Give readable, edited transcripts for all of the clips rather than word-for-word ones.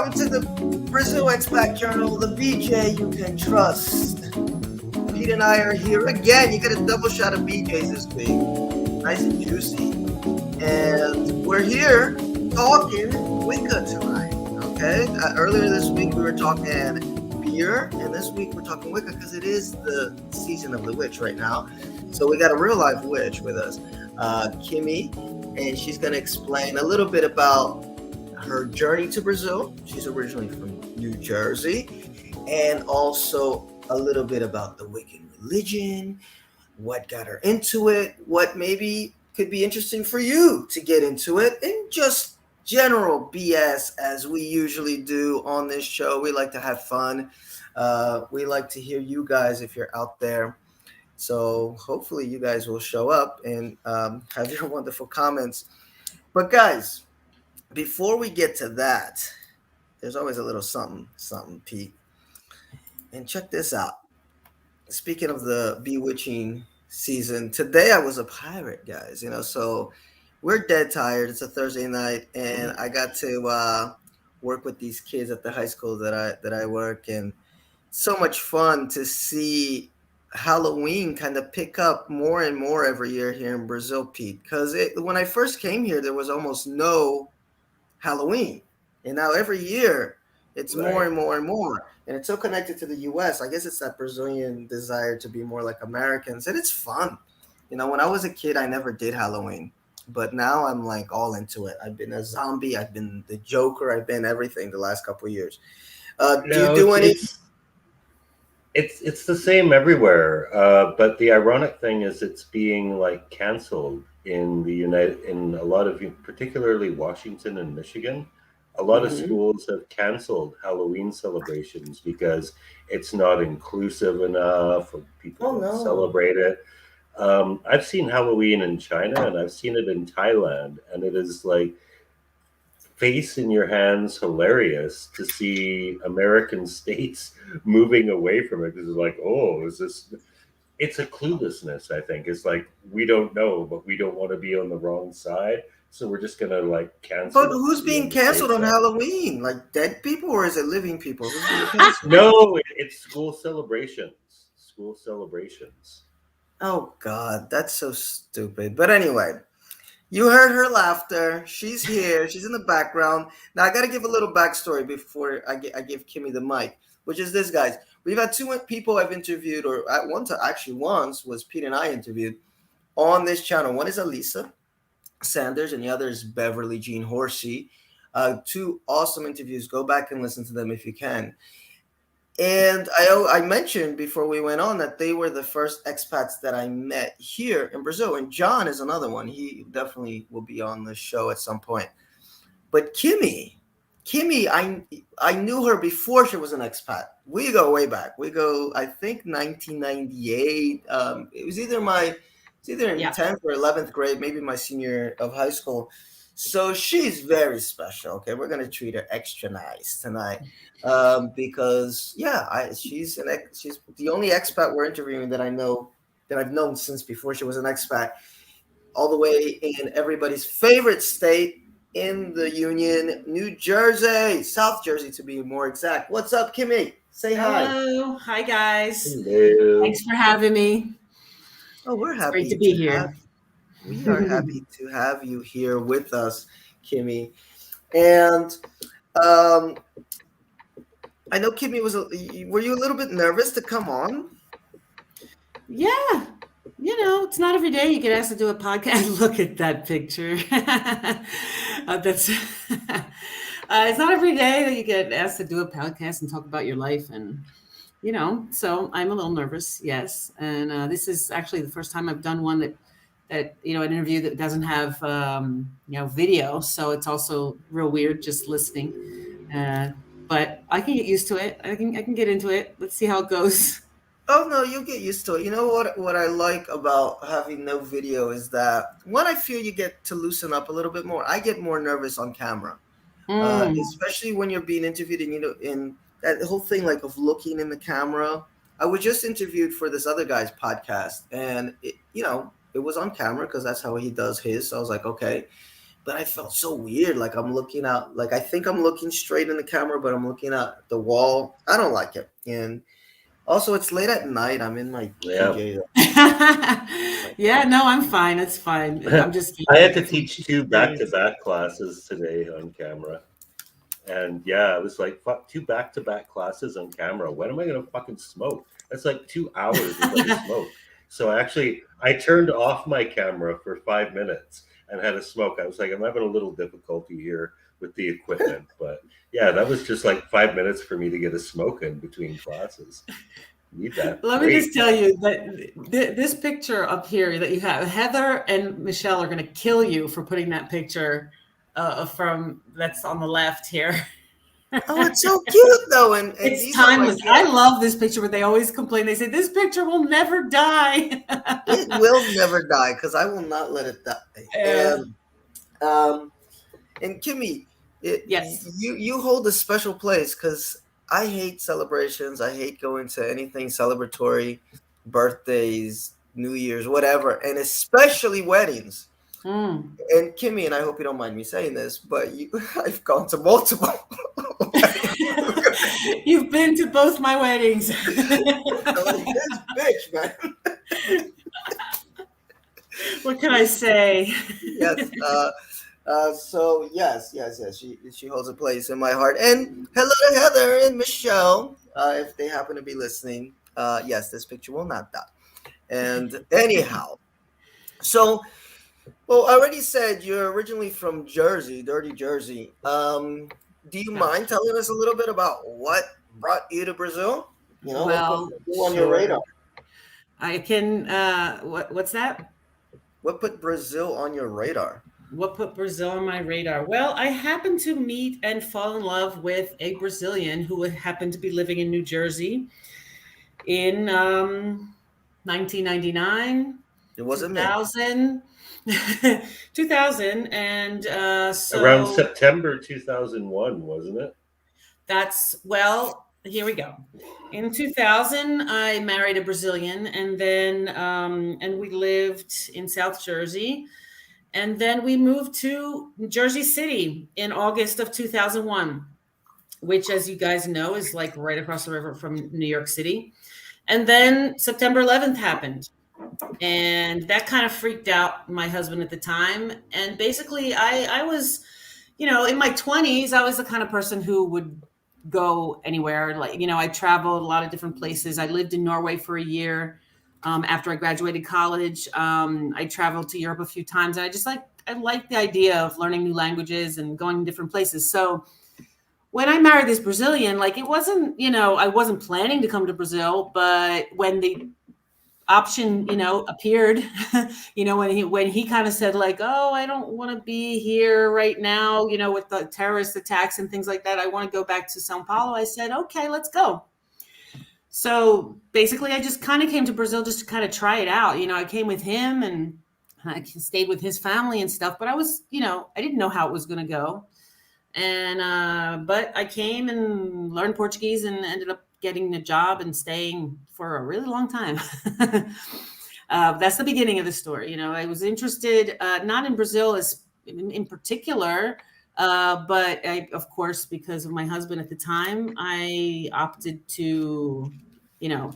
Welcome to the Brazil Expat Journal, the BJ you can trust. Pete and I are here again. You get a double shot of BJs this week. Nice and juicy. And we're here talking Wicca tonight, okay? Earlier this week we were talking beer, and this week we're talking Wicca because it is the season of the witch right now. So we got a real life witch with us, Kimmie, and she's going to explain a little bit about her journey to Brazil. She's originally from New Jersey, and also a little bit about the Wiccan religion, what got her into it, what maybe could be interesting for you to get into it, and just general BS as we usually do on this show. We like to have fun. We like to hear you guys if you're out there. So hopefully you guys will show up and have your wonderful comments. But guys, before we get to that, there's always a little something, Pete. And check this out. Speaking of the bewitching season, today I was a pirate, guys. So we're dead tired. It's a Thursday night, and I got to work with these kids at the high school that I work, and so much fun to see Halloween kind of pick up more and more every year here in Brazil, Pete. Because when I first came here, there was almost no Halloween, and now every year it's more and more and more, and it's so connected to the US. I guess it's that Brazilian desire to be more like Americans, and it's fun. When I was a kid, I never did Halloween, but now I'm like all into it. I've been a zombie, I've been the Joker, I've been everything the last couple of years. Do you do any? It's the same everywhere, but the ironic thing is it's being like canceled in a lot of, particularly Washington and Michigan. A lot of schools have canceled Halloween celebrations because it's not inclusive enough for people to celebrate it. I've seen Halloween in China and I've seen it in Thailand, and it is like face in your hands hilarious to see American states moving away from it. Because it's like, it's a cluelessness, I think. It's like, we don't know, but we don't want to be on the wrong side. So we're just going to like cancel. But who's being canceled on Halloween? Like dead people, or is it living people? Who's being canceled? No, it's school celebrations. School celebrations. Oh, God, that's so stupid. But anyway, you heard her laughter. She's here. She's in the background. Now, I got to give a little backstory before I give Kimmie the mic, which is this, guys. We've had two people I've interviewed, or at once was Pete and I interviewed on this channel. One is Elisa Sanders, and the other is Beverly Jean Horsey. Two awesome interviews. Go back and listen to them if you can. And I mentioned before we went on that they were the first expats that I met here in Brazil. And John is another one. He definitely will be on the show at some point. But Kimmie, I knew her before she was an expat. We go way back. We go, I think, 1998. It was either in 10th or 11th grade, maybe my senior year of high school. So she's very special. Okay, we're gonna treat her extra nice tonight because she's the only expat we're interviewing that I know, that I've known since before she was an expat, all the way in everybody's favorite state in the Union, New Jersey, South Jersey to be more exact. What's up, Kimmie? Say hi. Hello, hi guys. Hello. Thanks for having me. Oh, we're happy great to be here. We are happy to have you here with us, Kimmie. And I know Kimmie were you a little bit nervous to come on? Yeah. It's not every day you get asked to do a podcast. Look at that picture. It's not every day that you get asked to do a podcast and talk about your life. And, so I'm a little nervous. Yes. And this is actually the first time I've done one that an interview that doesn't have, video. So it's also real weird just listening. But I can get used to it. I can get into it. Let's see how it goes. Oh, no, you'll get used to it. You know what I like about having no video is that when I feel you get to loosen up a little bit more, I get more nervous on camera, especially when you're being interviewed and, in that whole thing like of looking in the camera. I was just interviewed for this other guy's podcast, and it was on camera because that's how he does his. So I was like, okay. but I felt so weird. Like I'm looking out, like I think I'm looking straight in the camera, but I'm looking at the wall. I don't like it. And also, it's late at night. I'm in my Yeah. PJs. Yeah, no, I'm fine. It's fine. I'm just I had to teach 2 back-to-back classes today on camera. And yeah, I was like, fuck, 2 back-to-back classes on camera. When am I going to fucking smoke? That's like 2 hours without smoke. So actually, I turned off my camera for 5 minutes and had a smoke. I was like, I'm having a little difficulty here with the equipment. But yeah, that was just like 5 minutes for me to get a smoke in between classes. Need that. Let me just tell you that this picture up here that you have, Heather and Michelle are going to kill you for putting that picture from that's on the left here. Oh, it's so cute though, and it's timeless. I love this picture, but they always complain. They say this picture will never die. It will never die because I will not let it die. And Kimmie, yes, you hold a special place because I hate celebrations. I hate going to anything celebratory, birthdays, New Year's, whatever, and especially weddings. And Kimmie, and I hope you don't mind me saying this, but I've gone to multiple weddings. You've been to both my weddings. This bitch, man. What can I say? Yes. So yes, she holds a place in my heart. And hello to Heather and Michelle, if they happen to be listening. Yes, this picture will not die. And anyhow, so well, I already said you're originally from Jersey, dirty Jersey. Do you mind telling us a little bit about what brought you to Brazil? You know, well, what put on your radar? I can. What's that? What put Brazil on your radar? What put Brazil on my radar? Well, I happened to meet and fall in love with a Brazilian who happened to be living in New Jersey in 1999. It wasn't 2000. 2000 and so around September 2001, wasn't it? That's well, here we go. In 2000, I married a Brazilian, and then and we lived in South Jersey. And then we moved to Jersey City in August of 2001, which, as you guys know, is like right across the river from New York City. And then September 11th happened. And that kind of freaked out my husband at the time. And basically, I was, in my 20s, I was the kind of person who would go anywhere. Like, I traveled a lot of different places. I lived in Norway for a year. After I graduated college, I traveled to Europe a few times, and I like the idea of learning new languages and going to different places. So when I married this Brazilian, like it wasn't, I wasn't planning to come to Brazil, but when the option, appeared, when he kind of said like, oh, I don't want to be here right now, with the terrorist attacks and things like that. I want to go back to Sao Paulo. I said, okay, let's go. So basically, I just kind of came to Brazil just to kind of try it out. I came with him and I stayed with his family and stuff. But I was, I didn't know how it was going to go. And but I came and learned Portuguese and ended up getting a job and staying for a really long time. That's the beginning of the story. I was interested not in Brazil as in particular. But I, of course, because of my husband at the time, I opted to,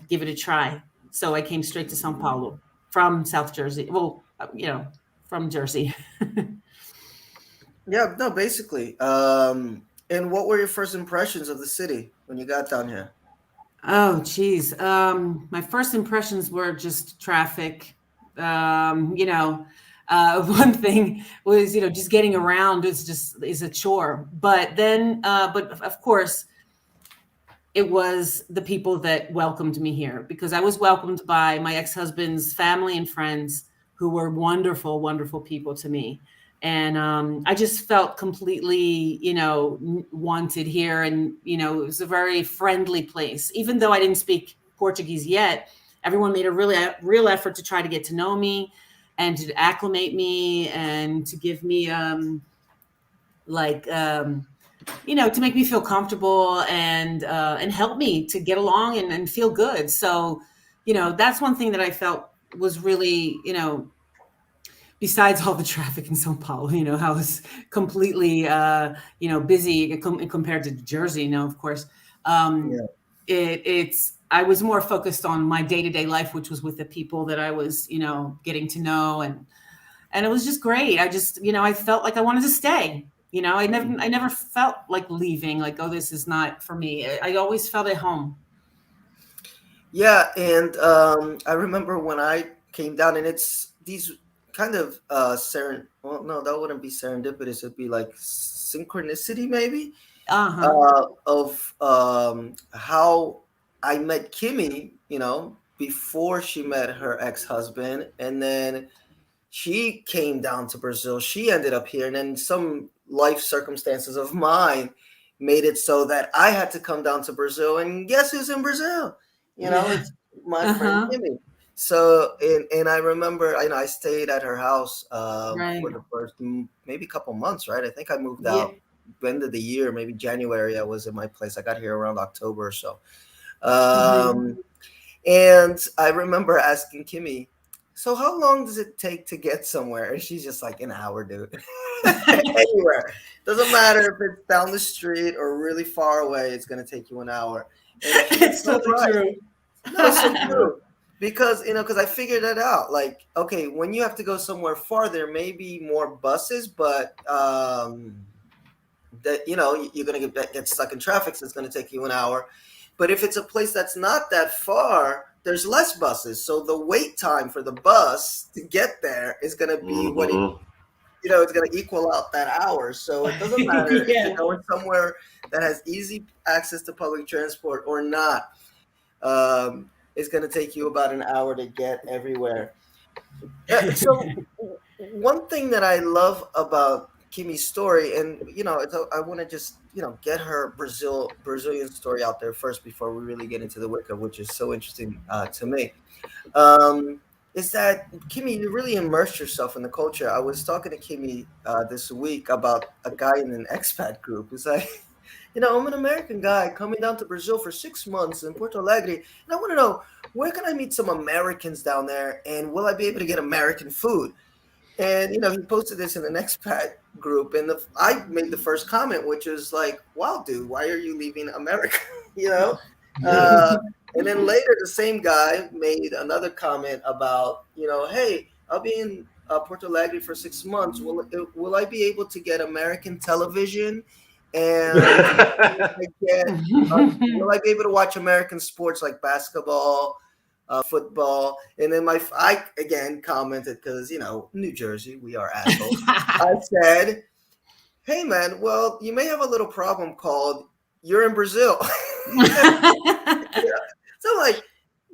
give it a try. So I came straight to Sao Paulo from South Jersey. Well, from Jersey. Yeah, no, basically. And what were your first impressions of the city when you got down here? Oh, geez. My first impressions were just traffic. One thing was, just getting around is a chore. But then, but of course, it was the people that welcomed me here, because I was welcomed by my ex-husband's family and friends who were wonderful, wonderful people to me. And I just felt completely, wanted here. And, it was a very friendly place. Even though I didn't speak Portuguese yet, everyone made a real effort to try to get to know me and to acclimate me and to give me, to make me feel comfortable and help me to get along and feel good. So, that's one thing that I felt was really, besides all the traffic in Sao Paulo, how it's completely, busy compared to Jersey, of course. Yeah. I was more focused on my day-to-day life, which was with the people that I was, getting to know. And it was just great. I just, I felt like I wanted to stay. I never felt like leaving, like, oh, this is not for me. I always felt at home. Yeah, and I remember when I came down, and it's these kind of well, no, that wouldn't be serendipitous. It'd be like synchronicity, maybe, of how I met Kimmie, before she met her ex-husband, and then she came down to Brazil. She ended up here, and then some life circumstances of mine made it so that I had to come down to Brazil. And guess who's in Brazil? It's my friend Kimmie. So, and I remember, I stayed at her house Right. for the first maybe couple months, right? I think I moved out end of the year, maybe January. I was in my place. I got here around October or so. And I remember asking Kimmie, so how long does it take to get somewhere? And she's just like, an hour, dude. Anywhere. Doesn't matter if it's down the street or really far away, it's going to take you an hour. And it's so true. No, it's so true. Because, because I figured that out. Like, okay, when you have to go somewhere farther, maybe more buses, but that, you're going to get stuck in traffic, so it's going to take you an hour. But if it's a place that's not that far, there's less buses. So the wait time for the bus to get there is going to be what it's going to equal out that hour. So it doesn't matter if you're going somewhere that has easy access to public transport or not. It's going to take you about an hour to get everywhere. So one thing that I love about Kimmie's story, and I want to just get her Brazilian story out there first before we really get into the Wicca, which is so interesting to me. Is that, Kimmie, you really immersed yourself in the culture. I was talking to Kimmie this week about a guy in an expat group who's like, I'm an American guy coming down to Brazil for 6 months in Porto Alegre, and I want to know, where can I meet some Americans down there, and will I be able to get American food? And, he posted this in an expat group, and I made the first comment, which was like, wow, dude, why are you leaving America? And then later, the same guy made another comment about, hey, I'll be in Porto Alegre for 6 months. Will I be able to get American television? And will I be able to watch American sports like basketball, football? And then I again commented, because, New Jersey, we are assholes. I said, hey, man, well, you may have a little problem called you're in Brazil. So I'm like,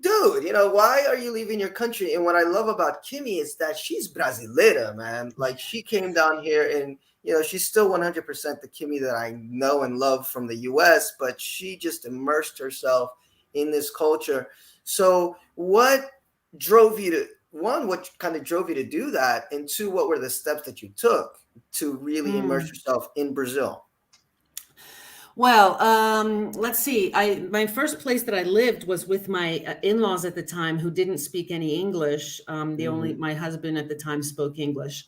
dude, why are you leaving your country? And what I love about Kimmie is that she's Brasileira, man. Like, she came down here, and she's still 100% the Kimmie that I know and love from the U.S., but she just immersed herself in this culture. So what drove you to, one, what kind of drove you to do that? And two, what were the steps that you took to really immerse yourself in Brazil? Well, let's see. My first place that I lived was with my in-laws at the time, who didn't speak any English. My husband at the time spoke English.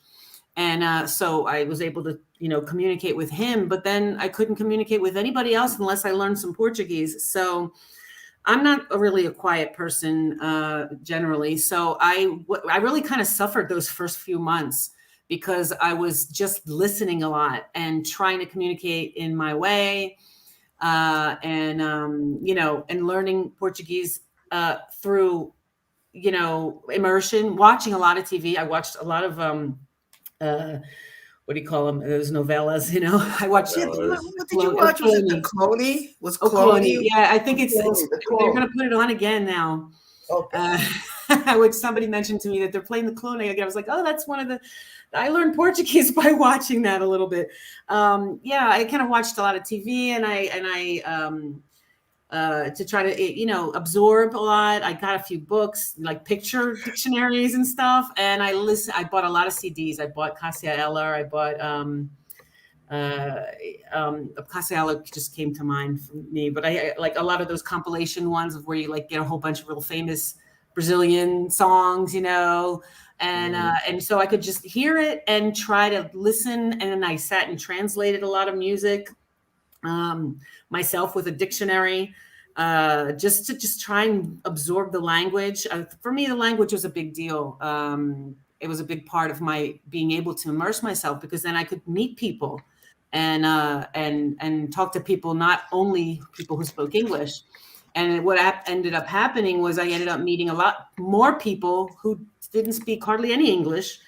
And so I was able to, communicate with him, but then I couldn't communicate with anybody else unless I learned some Portuguese. So I'm not really a quiet person generally. So I really kind of suffered those first few months, because I was just listening a lot and trying to communicate in my way, and learning Portuguese through, immersion, watching a lot of TV. I watched a lot of, what do you call them? Those novellas, I watched. What did you watch? Was it the Cloney? Cloney? Yeah, I think they're going to put it on again now. Okay. Which somebody mentioned to me that they're playing the Cloney again. I was like, oh, that's one of the. I learned Portuguese by watching that a little bit. I kind of watched a lot of TV, and I to try to absorb a lot. I got a few books, like picture dictionaries and stuff, and I bought a lot of CDs. I bought Cassia Eller. I bought Cassia Eller just came to mind for me, but I like a lot of those compilation ones of where you like get a whole bunch of real famous Brazilian songs, And so I could just hear it and try to listen. And then I sat and translated a lot of music myself with a dictionary, just to try and absorb the language. For me, the language was a big deal. It was a big part of my being able to immerse myself, because then I could meet people and talk to people, not only people who spoke English. And what ended up happening was I ended up meeting a lot more people who didn't speak hardly any English,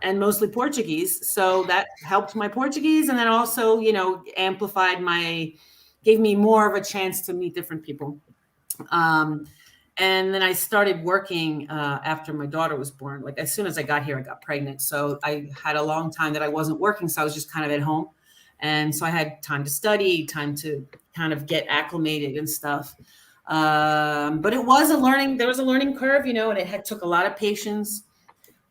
and mostly Portuguese. So that helped my Portuguese. And then also, gave me more of a chance to meet different people. And then I started working after my daughter was born. Like as soon as I got here, I got pregnant. So I had a long time that I wasn't working. So I was just kind of at home. And so I had time to study, time to kind of get acclimated and stuff. But there was a learning curve, and it took a lot of patience.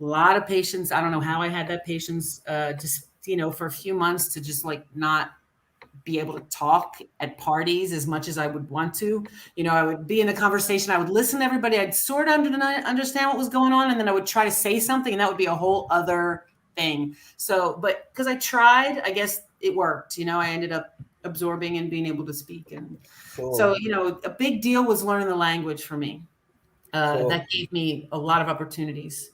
I don't know how I had that patience, just, for a few months to just like not be able to talk at parties as much as I would want to. I would be in the conversation, I would listen to everybody, I'd sort of understand what was going on, and then I would try to say something, and that would be a whole other thing. So, but because I tried, I guess it worked. I ended up absorbing and being able to speak. And Cool. so, a big deal was learning the language for me. Cool. That gave me a lot of opportunities.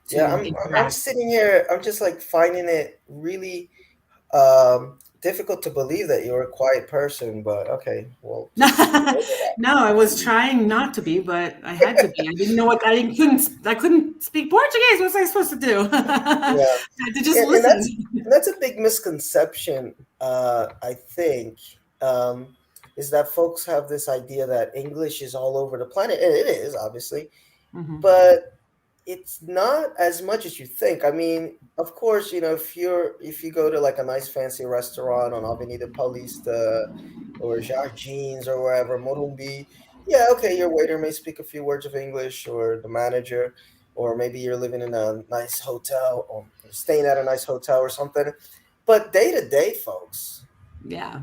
Yeah, I'm sitting here, I'm just like finding it really difficult to believe that you're a quiet person, but okay, well. No, I was trying not to be, but I had to be. I didn't know what I couldn't speak Portuguese. What was I supposed to do? Yeah. I had to just listen. That's a big misconception, I think, is that folks have this idea that English is all over the planet. And it is, obviously, but it's not as much as you think. I mean, of course, if you go to like a nice fancy restaurant on Avenida Paulista or Jardins or wherever, Morumbi, yeah, okay, your waiter may speak a few words of English, or the manager, or maybe you're living in a nice hotel or staying at a nice hotel or something. But day to day, folks, yeah,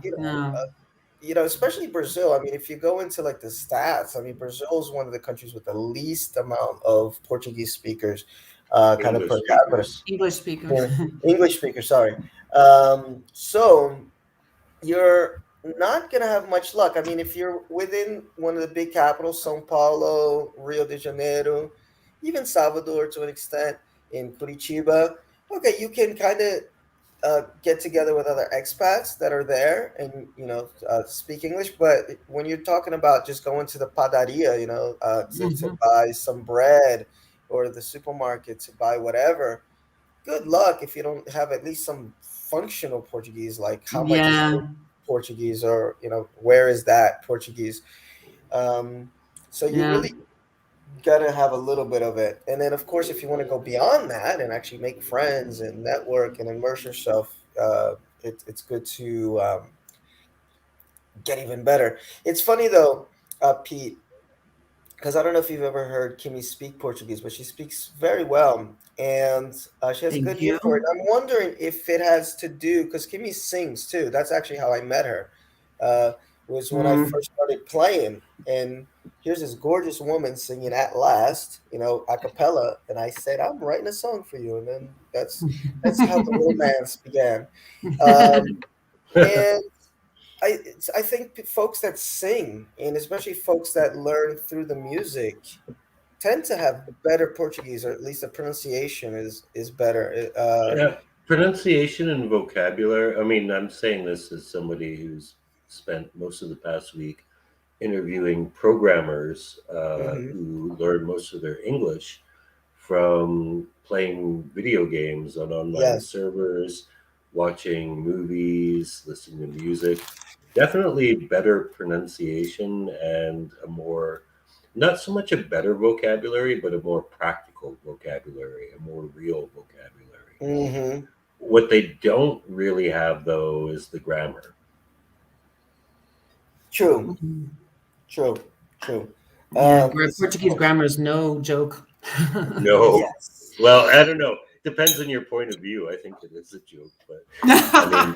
especially Brazil. I mean, if you go into like the stats, I mean, Brazil is one of the countries with the least amount of Portuguese speakers, kind of per capita. English speakers. English speakers, sorry. So you're not going to have much luck. I mean, if you're within one of the big capitals, São Paulo, Rio de Janeiro, even Salvador to an extent, in Curitiba, okay, you can kind of get together with other expats that are there and speak English. But when you're talking about just going to the padaria, to buy some bread, or the supermarket to buy whatever, good luck if you don't have at least some functional Portuguese, like how much is Portuguese, or where is that Portuguese. So you really gotta have a little bit of it. And then of course, if you want to go beyond that and actually make friends and network and immerse yourself, it's good to get even better. It's funny though, Pete, because I don't know if you've ever heard Kimmie speak Portuguese, but she speaks very well, and she has a good ear for it. I'm wondering if it has to do, because Kimmie sings too. That's actually how I met her, was when I first started playing. And here's this gorgeous woman singing At Last, a cappella. And I said, I'm writing a song for you. And then that's how the romance began. And I think folks that sing, and especially folks that learn through the music, tend to have better Portuguese, or at least the pronunciation is better. Pronunciation and vocabulary. I mean, I'm saying this as somebody who's spent most of the past week interviewing programmers who learn most of their English from playing video games on online servers, watching movies, listening to music. Definitely better pronunciation and a more, not so much a better vocabulary, but a more practical vocabulary, a more real vocabulary. What they don't really have, though, is the grammar. True. Portuguese grammar is no joke. No. Yes. Well, I don't know. Depends on your point of view. I think it is a joke, but I mean,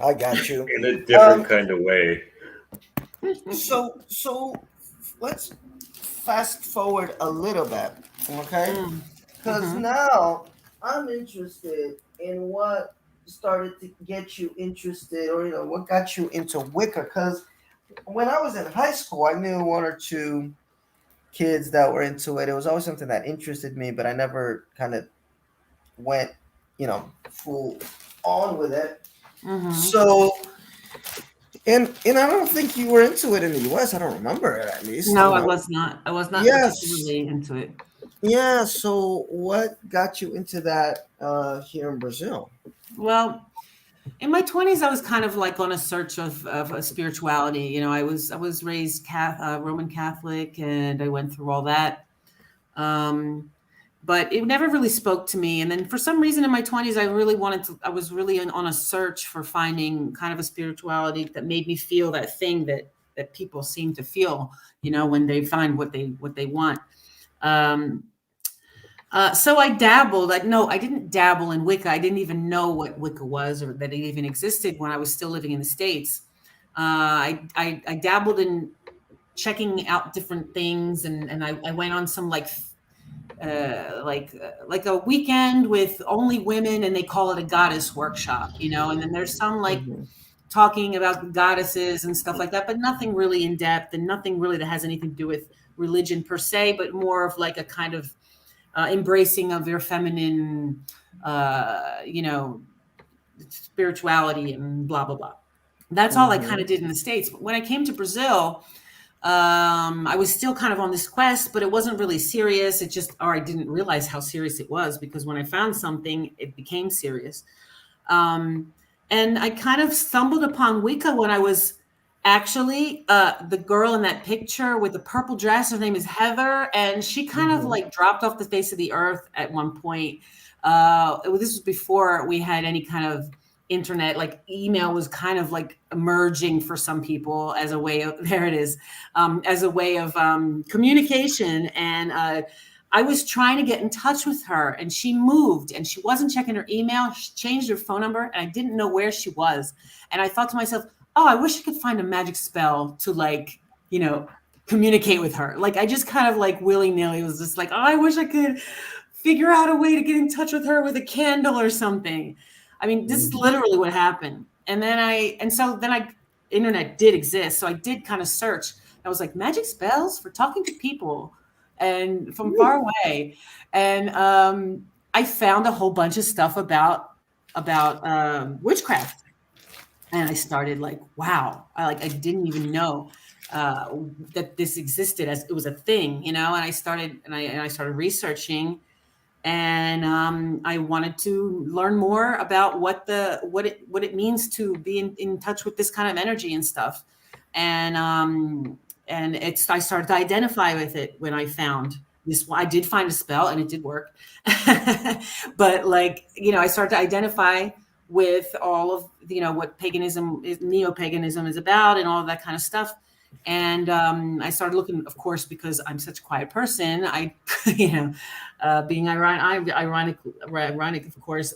I got you. In a different kind of way. So let's fast forward a little bit. Okay, Mm. because now I'm interested in what started to get you interested, or what got you into Wicca. Because when I was in high school, I knew one or two kids that were into it. It was always something that interested me, but I never kind of went, full on with it. Mm-hmm. So, and I don't think you were into it in the U.S. I don't remember it, at least. No, I was not. I was not Yes. particularly into it. Yeah. So, what got you into that here in Brazil? Well, in my 20s, I was kind of like on a search of a spirituality. I was raised Roman Catholic, and I went through all that. But it never really spoke to me. And then for some reason in my 20s, I was really on a search for finding kind of a spirituality that made me feel that thing that people seem to feel, when they find what they want. Um, so I dabbled. No, I didn't dabble in Wicca. I didn't even know what Wicca was or that it even existed when I was still living in the States. I dabbled in checking out different things, and I went on some like a weekend with only women, and they call it a goddess workshop, and then there's some like Mhm. talking about goddesses and stuff like that, but nothing really in depth and nothing really that has anything to do with religion per se, but more of like a kind of embracing of your feminine, spirituality and blah, blah, blah. That's all I kind Mhm. of did in the States. But when I came to Brazil, I was still kind of on this quest, but it wasn't really serious. Or I didn't realize how serious it was, because when I found something, it became serious. Um, and I kind of stumbled upon Wicca when I was actually the girl in that picture with the purple dress. Her name is Heather, and she kind of Mhm. like dropped off the face of the earth at one point. This was before we had any kind of internet. Like email was kind of like emerging for some people as a way of there it is, as a way of communication. And I was trying to get in touch with her, and she moved, and she wasn't checking her email. She changed her phone number, and I didn't know where she was. And I thought to myself, oh, I wish I could find a magic spell to communicate with her. Like I just kind of like willy-nilly was just like, oh, I wish I could figure out a way to get in touch with her with a candle or something. I mean, this is Mhm. literally what happened. And then internet did exist. So I did kind of search. I was like, magic spells for talking to people and from far away. And I found a whole bunch of stuff about witchcraft. And I started like, wow, I didn't even know that this existed as it was a thing, And I started researching, and I wanted to learn more about what it means to be in touch with this kind of energy and stuff. And I started to identify with it when I found this. I did find a spell, and it did work. But I started to identify with all of what paganism is, neo-paganism is about, and all of that kind of stuff. And I started looking, of course, because I'm such a quiet person. I, being ironic, of course.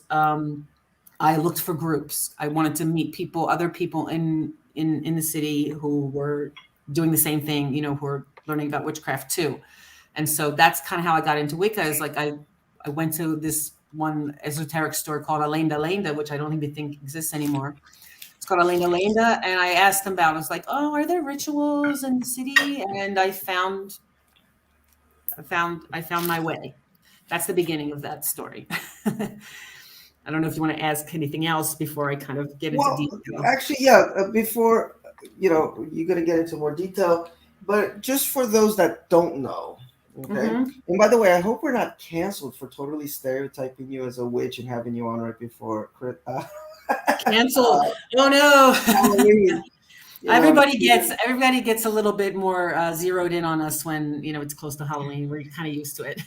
I looked for groups. I wanted to meet other people in the city who were doing the same thing, who are learning about witchcraft too. And so that's kind of how I got into Wicca. Is like I went to this one esoteric store called Alenda Lenda, which I don't even think exists anymore. It's called Alenda Lenda, and I asked them about. I was like, "Oh, are there rituals in the city?" And I found my way. That's the beginning of that story. I don't know if you want to ask anything else before I kind of get into Well, detail. actually, yeah. Before you're gonna get into more detail, but just for those that don't know, okay. Mm-hmm. And by the way, I hope we're not canceled for totally stereotyping you as a witch and having you on right before Cancel. Oh no. Halloween. Everybody gets a little bit more zeroed in on us when it's close to Halloween. We're kind of used to it.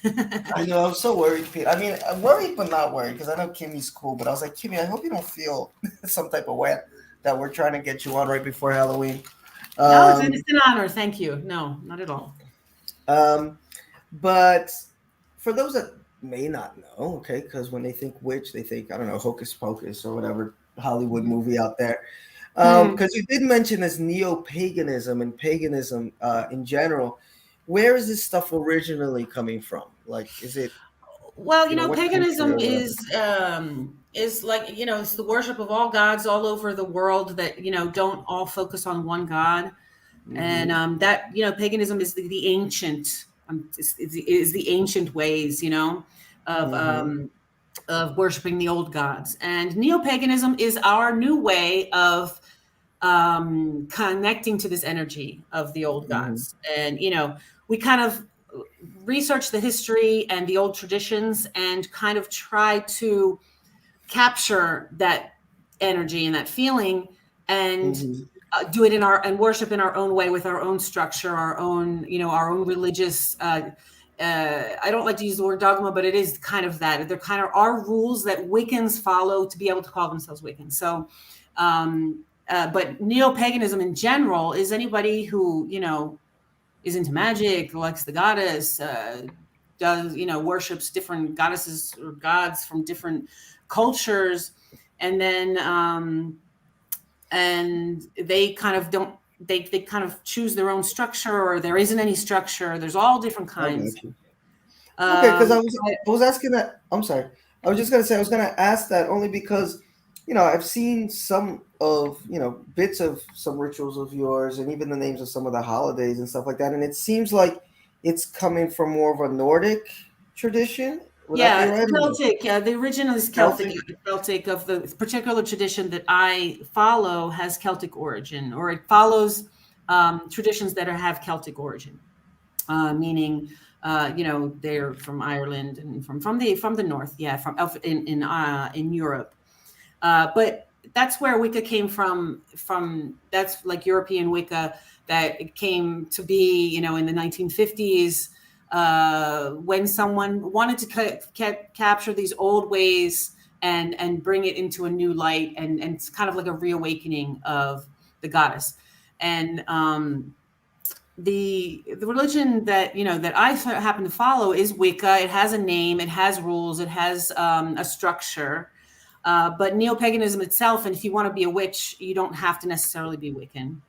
I know. I'm so worried, Pete. I mean, I'm worried but not worried because I know Kimmie's cool. But I was like, Kimmie, I hope you don't feel some type of way that we're trying to get you on right before Halloween. No, Um, it's an honor. Thank you. No, not at all. but for those that may not know, okay, because when they think witch, they think, I don't know, Hocus Pocus or whatever Hollywood movie out there. Because you did mention this neo-paganism and paganism in general. where is this stuff originally coming from? Like, is it, Well, what country paganism or whatever? is like, it's the worship of all gods all over the world that, don't all focus on one god. And that, paganism is the ancient, is the ancient ways, of of worshiping the old gods. And neo-paganism is our new way of connecting to this energy of the old gods. And, we kind of research the history and the old traditions and kind of try to capture that energy and that feeling and do it and worship in our own way with our own structure, our own religious, I don't like to use the word dogma, but it is kind of that. They're kind of our rules that Wiccans follow to be able to call themselves Wiccans. So, but neo-paganism in general is anybody who, is into magic, likes the goddess, does, worships different goddesses or gods from different cultures. And then, and they kind of don't, they kind of choose their own structure, or there isn't any structure. There's all different kinds. Okay, because I was asking that. I'm sorry. I was just gonna say I was gonna ask that only because, I've seen some of, bits of some rituals of yours, and even the names of some of the holidays and stuff like that, and it seems like it's coming from more of a Nordic tradition. Would that be right? Celtic. Yeah, the original is Celtic. Celtic of the particular tradition that I follow has Celtic origin, or it follows traditions that have Celtic origin, meaning they're from Ireland and from the north, in Europe. But that's where Wicca came from. That's like European Wicca that it came to be, in the 1950s. When someone wanted to capture these old ways and bring it into a new light, and it's kind of like a reawakening of the goddess. And the religion that that I happen to follow is Wicca. It has a name, it has rules, it has a structure. But neo-paganism itself, and if you want to be a witch, you don't have to necessarily be Wiccan.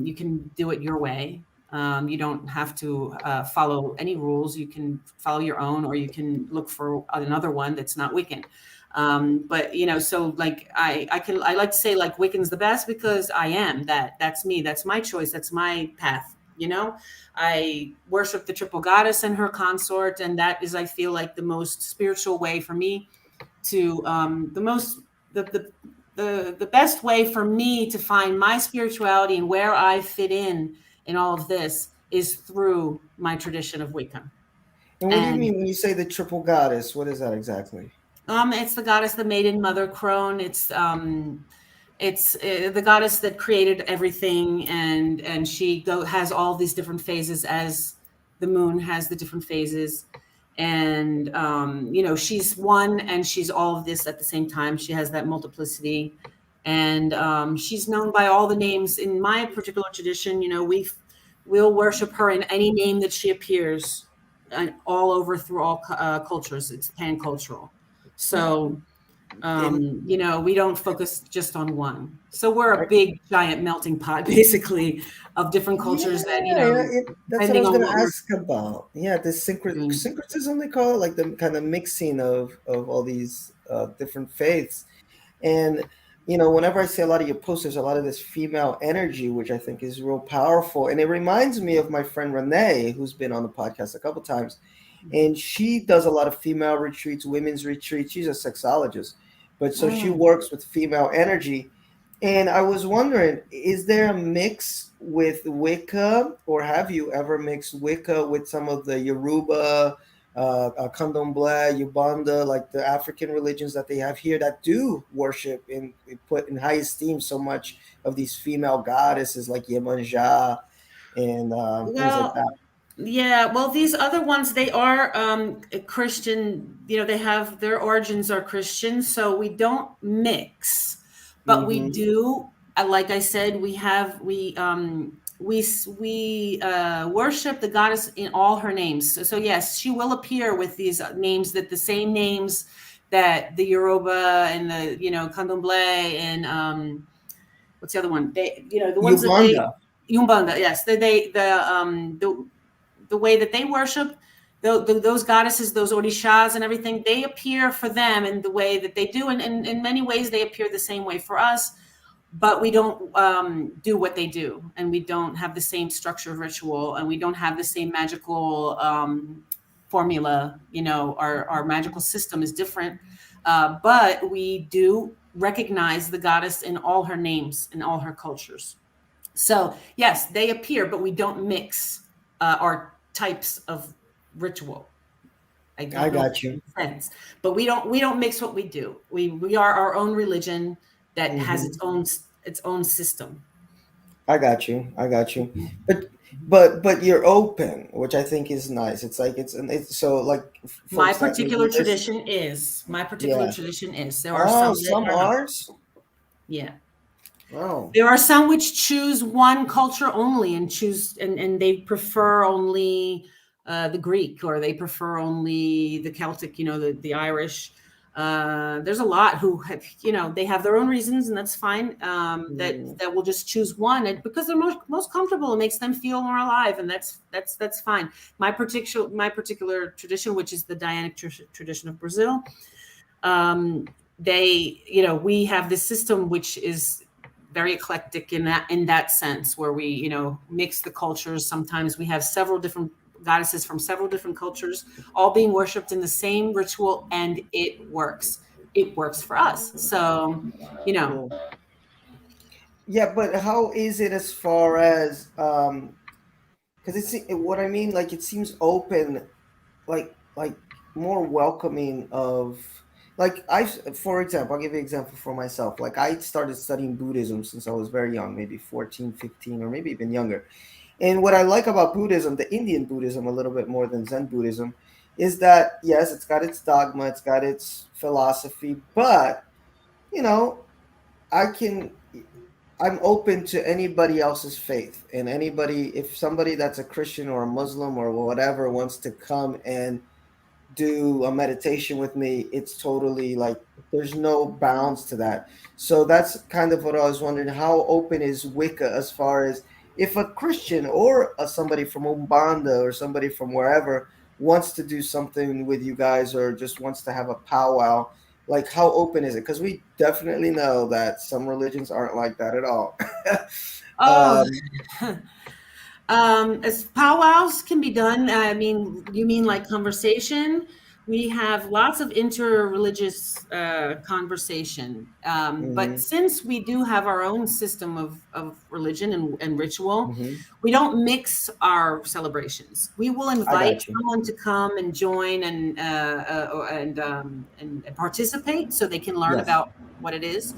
You can do it your way. You don't have to follow any rules. You can follow your own, or you can look for another one that's not Wiccan. But so like I like to say like Wiccan's the best because I am that. That's me. That's my choice. That's my path. I worship the triple goddess and her consort, and that is, I feel like, the most spiritual way for me to the best way for me to find my spirituality and where I fit in all of this is through my tradition of Wicca. And what do you mean when you say the triple goddess? What is that exactly? It's the goddess, the maiden, mother, crone. It's the goddess that created everything, and she has all these different phases as the moon has the different phases. And, she's one and she's all of this at the same time. She has that multiplicity, and she's known by all the names. In my particular tradition, we'll worship her in any name that she appears all over through all cultures. It's pan-cultural. So, we don't focus just on one. So we're a big, giant melting pot, basically, of different cultures that, that's what I was going to ask about. Yeah, this syncretism, they call it, like the kind of mixing of all these different faiths. And, whenever I see a lot of your posts, there's a lot of this female energy, which I think is real powerful. And it reminds me of my friend Renee, who's been on the podcast a couple times. And she does a lot of female retreats, women's retreats. She's a sexologist. But so she works with female energy. And I was wondering, is there a mix with Wicca, or have you ever mixed Wicca with some of the Yoruba, Candomblé, Ubanda, like the African religions that they have here that do worship and put in high esteem so much of these female goddesses like Yemanja and things like that? Yeah, well, these other ones, they are Christian, they have their origins are Christian, so we don't mix, but we do, like I said, we worship the goddess in all her names. So yes, she will appear with these names, that the same names that the Yoruba and the, Candomblé and what's the other one? They, the ones Uganda. Umbanda, yes. The way that they worship those goddesses, those orishas and everything, they appear for them in the way that they do. And in many ways, they appear the same way for us, but we don't do what they do. And we don't have the same structure of ritual, and we don't have the same magical formula. Our magical system is different, but we do recognize the goddess in all her names, in all her cultures. So yes, they appear, but we don't mix our types of ritual. I got you. Sense. But we don't mix what we do. We are our own religion that has its own system. I got you. But you're open, which I think is nice. It's like it's so like My particular tradition is there are some are. Yeah. Oh. There are some which choose one culture only and they prefer only the Greek, or they prefer only the Celtic, the Irish. There's a lot who have, they have their own reasons, and that's fine. That will just choose one because they're most comfortable. It makes them feel more alive, and that's fine. My particular tradition, which is the Dianic tradition of Brazil, we have this system which is very eclectic in that sense, where we mix the cultures. Sometimes we have several different goddesses from several different cultures all being worshipped in the same ritual, and it works for us. So yeah, but how is it as far as because it's what I mean, like it seems open, like more welcoming of, like for example, I'll give you an example for myself. Like I started studying Buddhism since I was very young, maybe 14, 15, or maybe even younger. And what I like about Buddhism, the Indian Buddhism, a little bit more than Zen Buddhism, is that yes, it's got its dogma, it's got its philosophy, but I'm open to anybody else's faith, and if somebody that's a Christian or a Muslim or whatever wants to come and do a meditation with me, it's totally like there's no bounds to that. So that's kind of what I was wondering. How open is Wicca as far as if a Christian or somebody from Umbanda or somebody from wherever wants to do something with you guys, or just wants to have a powwow, like how open is it? Because we definitely know that some religions aren't like that at all. As powwows can be done. I mean, you mean like conversation? We have lots of interreligious conversation, but since we do have our own system of religion and ritual, we don't mix our celebrations. We will invite someone to come and join and participate, so they can learn about what it is.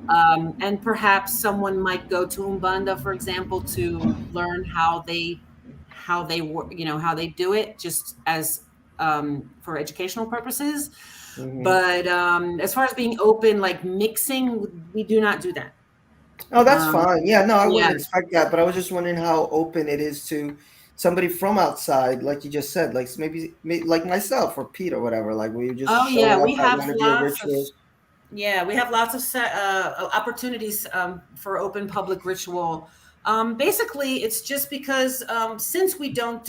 And perhaps someone might go to Umbanda, for example, to learn how they do it, just as for educational purposes. But as far as being open, like mixing, we do not do that. Oh, that's fine. Yeah, no, I wouldn't expect that, but I was just wondering how open it is to somebody from outside, like you just said, like maybe like myself or Pete or whatever, like where you just we have lots of opportunities for open public ritual. Basically, it's just because since we don't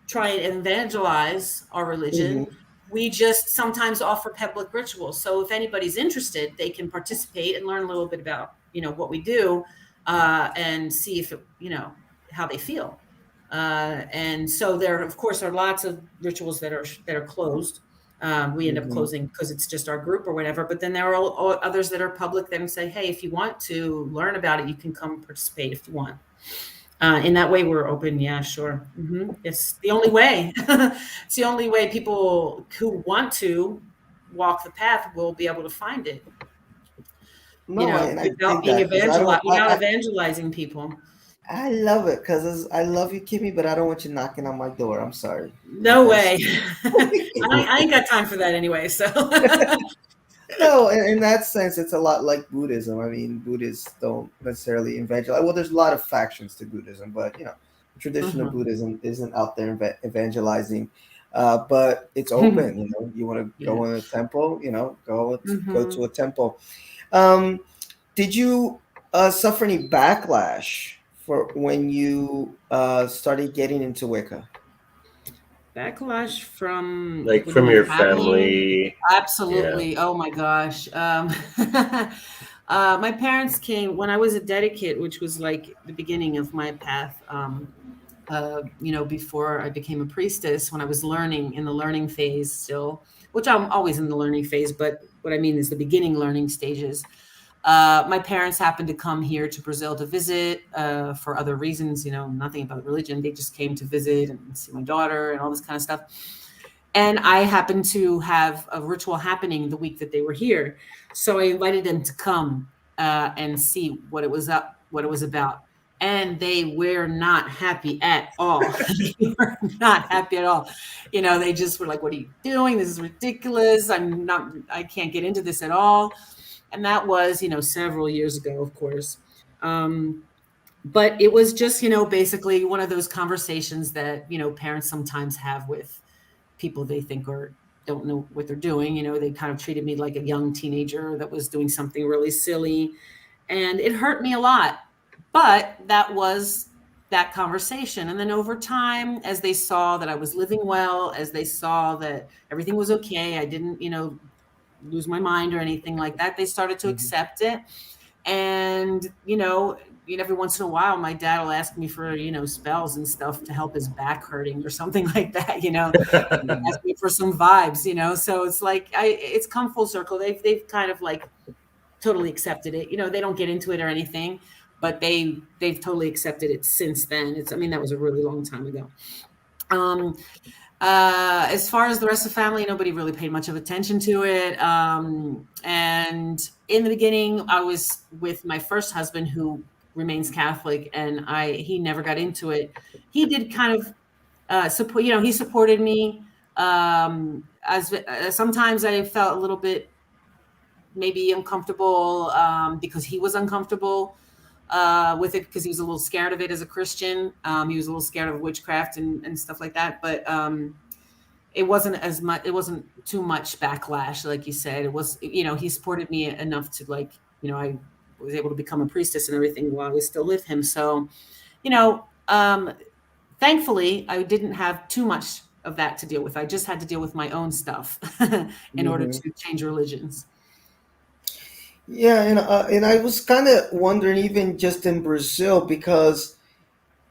try and evangelize our religion, we just sometimes offer public rituals. So if anybody's interested, they can participate and learn a little bit about what we do, and see if how they feel. And so there, of course, are lots of rituals that are closed. We end up closing because it's just our group or whatever. But then there are all others that are public that say, hey, if you want to learn about it, you can come participate if you want. In that way, we're open. Yeah, sure. It's the only way. It's the only way people who want to walk the path will be able to find it. Without evangelizing people. I love it because I love you, Kimmie, but I don't want you knocking on my door. I'm sorry. No way. I ain't got time for that anyway. So. No, in that sense, it's a lot like Buddhism. I mean, Buddhists don't necessarily evangelize. Well, there's a lot of factions to Buddhism, but the tradition of Buddhism isn't out there evangelizing. But it's open. You want to go in a temple, go to a temple. Did you suffer any backlash for when you started getting into Wicca? Backlash from Like what do you from mean, your family? family? Yeah. Absolutely. Oh my gosh. My parents came when I was a dedicate, which was like the beginning of my path. Before I became a priestess, when I was learning in the learning phase still, which I'm always in the learning phase, but what I mean is the beginning learning stages. My parents happened to come here to Brazil to visit for other reasons, nothing about religion. They just came to visit and see my daughter and all this kind of stuff. And I happened to have a ritual happening the week that they were here. So I invited them to come and see what it was about. And they were not happy at all. They were not happy at all. They just were like, "What are you doing? This is ridiculous. I can't get into this at all." And that was, several years ago, of course. But it was just, basically one of those conversations that, parents sometimes have with people they think or don't know what they're doing. They kind of treated me like a young teenager that was doing something really silly. And it hurt me a lot. But that was that conversation. And then over time, as they saw that I was living well, as they saw that everything was okay, I didn't, lose my mind or anything like that, they started to accept it. And, every once in a while, my dad will ask me for, spells and stuff to help his back hurting or something like that, ask me for some vibes, so it's like, it's come full circle. They've kind of like totally accepted it. They don't get into it or anything, but they've totally accepted it since then. That was a really long time ago. As far as the rest of the family, nobody really paid much of attention to it. And in the beginning, I was with my first husband, who remains Catholic, and he never got into it. He did kind of support. He supported me. As sometimes I felt a little bit maybe uncomfortable because he was uncomfortable with it, because he was a little scared of it as a Christian. He was a little scared of witchcraft and stuff like that. But it wasn't as much. It wasn't too much backlash, like you said. It was, he supported me enough to, like, I was able to become a priestess and everything while I was still with him. So, thankfully, I didn't have too much of that to deal with. I just had to deal with my own stuff in order to change religions. Yeah, and I was kind of wondering, even just in Brazil, because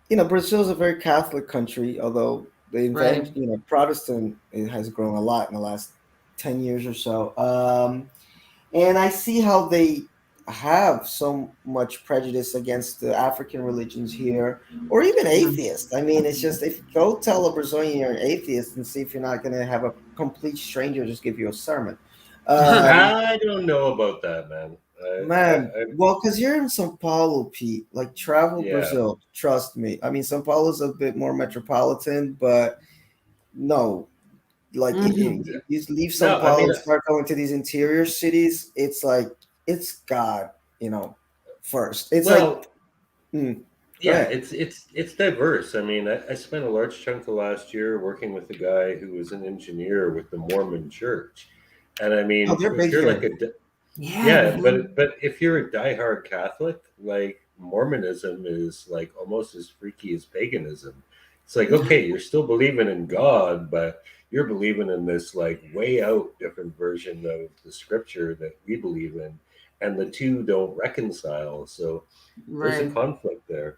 Brazil is a very Catholic country, although Right. Protestant, it has grown a lot in the last 10 years or so. And I see how they have so much prejudice against the African religions here, or even atheists. I mean, it's just, if go tell a Brazilian you're an atheist and see if you're not going to have a complete stranger just give you a sermon. I don't know about that, man. Man, well, because you're in São Paulo, Pete. Like, travel Yeah. Brazil. Trust me. I mean, São Paulo's a bit more metropolitan, but no, like if you leave São No, I Paulo mean, and start going to these interior cities, it's like it's God, first. It's well, go yeah, ahead. it's diverse. I mean, I spent a large chunk of last year working with a guy who was an engineer with the Mormon Church, and I Oh, mean, they're if big you're like here. yeah, but if you're a diehard Catholic, like Mormonism is like almost as freaky as paganism. It's like, okay, you're still believing in God, but you're believing in this like way out different version of the scripture that we believe in, and the two don't reconcile. So there's a Right. conflict there.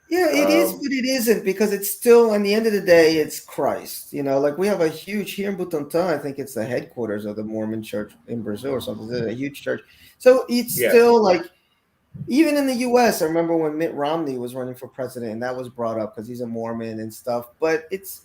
Yeah, it is, but it isn't, because it's still, at the end of the day, it's Christ. Like we have a huge here in Butantã. I think it's the headquarters of the Mormon Church in Brazil or something. It's a huge church. So it's Yeah. still like, even in the U.S., I remember when Mitt Romney was running for president, and that was brought up because he's a Mormon and stuff. But it's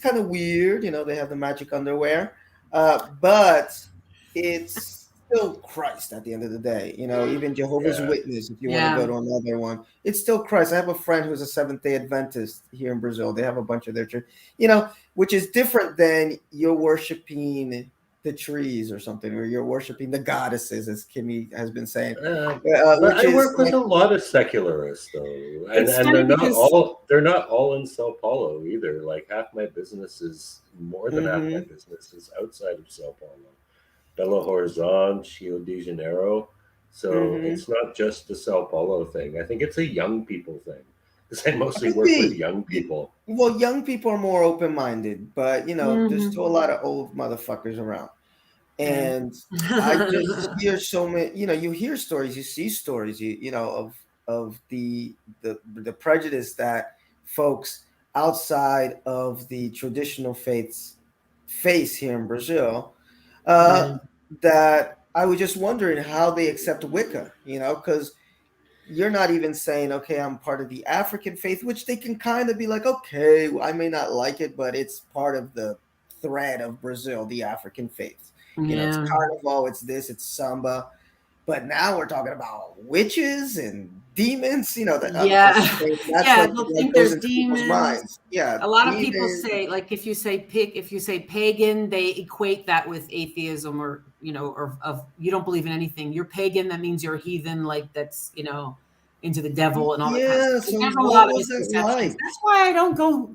kind of weird, they have the magic underwear, but it's still Christ at the end of the day. Even Jehovah's Yeah. Witness, if you want to go Yeah. to another one, it's still Christ. I have a friend who's a Seventh-day Adventist here in Brazil. They have a bunch of their church, which is different than you're worshiping the trees or something, or you're worshiping the goddesses, as Kimmie has been saying. But Which I is work with like, a lot of secularists though, and It's and funny because they're not all in Sao Paulo either. Like half my business is more than half my business is outside of Sao Paulo, Belo Horizonte, Rio de Janeiro. So it's not just the Sao Paulo thing. I think it's a young people thing, because I mostly Could work with be. young people. Well, young people are more open-minded, but there's Mhm. still a lot of old motherfuckers around. Yeah. And I just hear so many, you hear stories, you see stories, of the prejudice that folks outside of the traditional faiths face here in Brazil. Uh, Yeah. that I was just wondering how they accept Wicca, because you're not even saying, okay, I'm part of the African faith, which they can kind of be like, okay, I may not like it, but it's part of the thread of Brazil, the African faith. It's Yeah. carnival, it's this, it's samba. But now we're talking about witches and demons. That I'm just Yeah. saying that's Yeah, what they'll think goes there's into people's demons. minds. Yeah, A lot of people demons. say, like, if you say pagan, they equate that with atheism, or or of you don't believe in anything. You're pagan, that means you're a heathen, like that's into the devil and all that kind of stuff. Yeah. So So there's a what lot of was that misconceptions. like? That's why I don't go.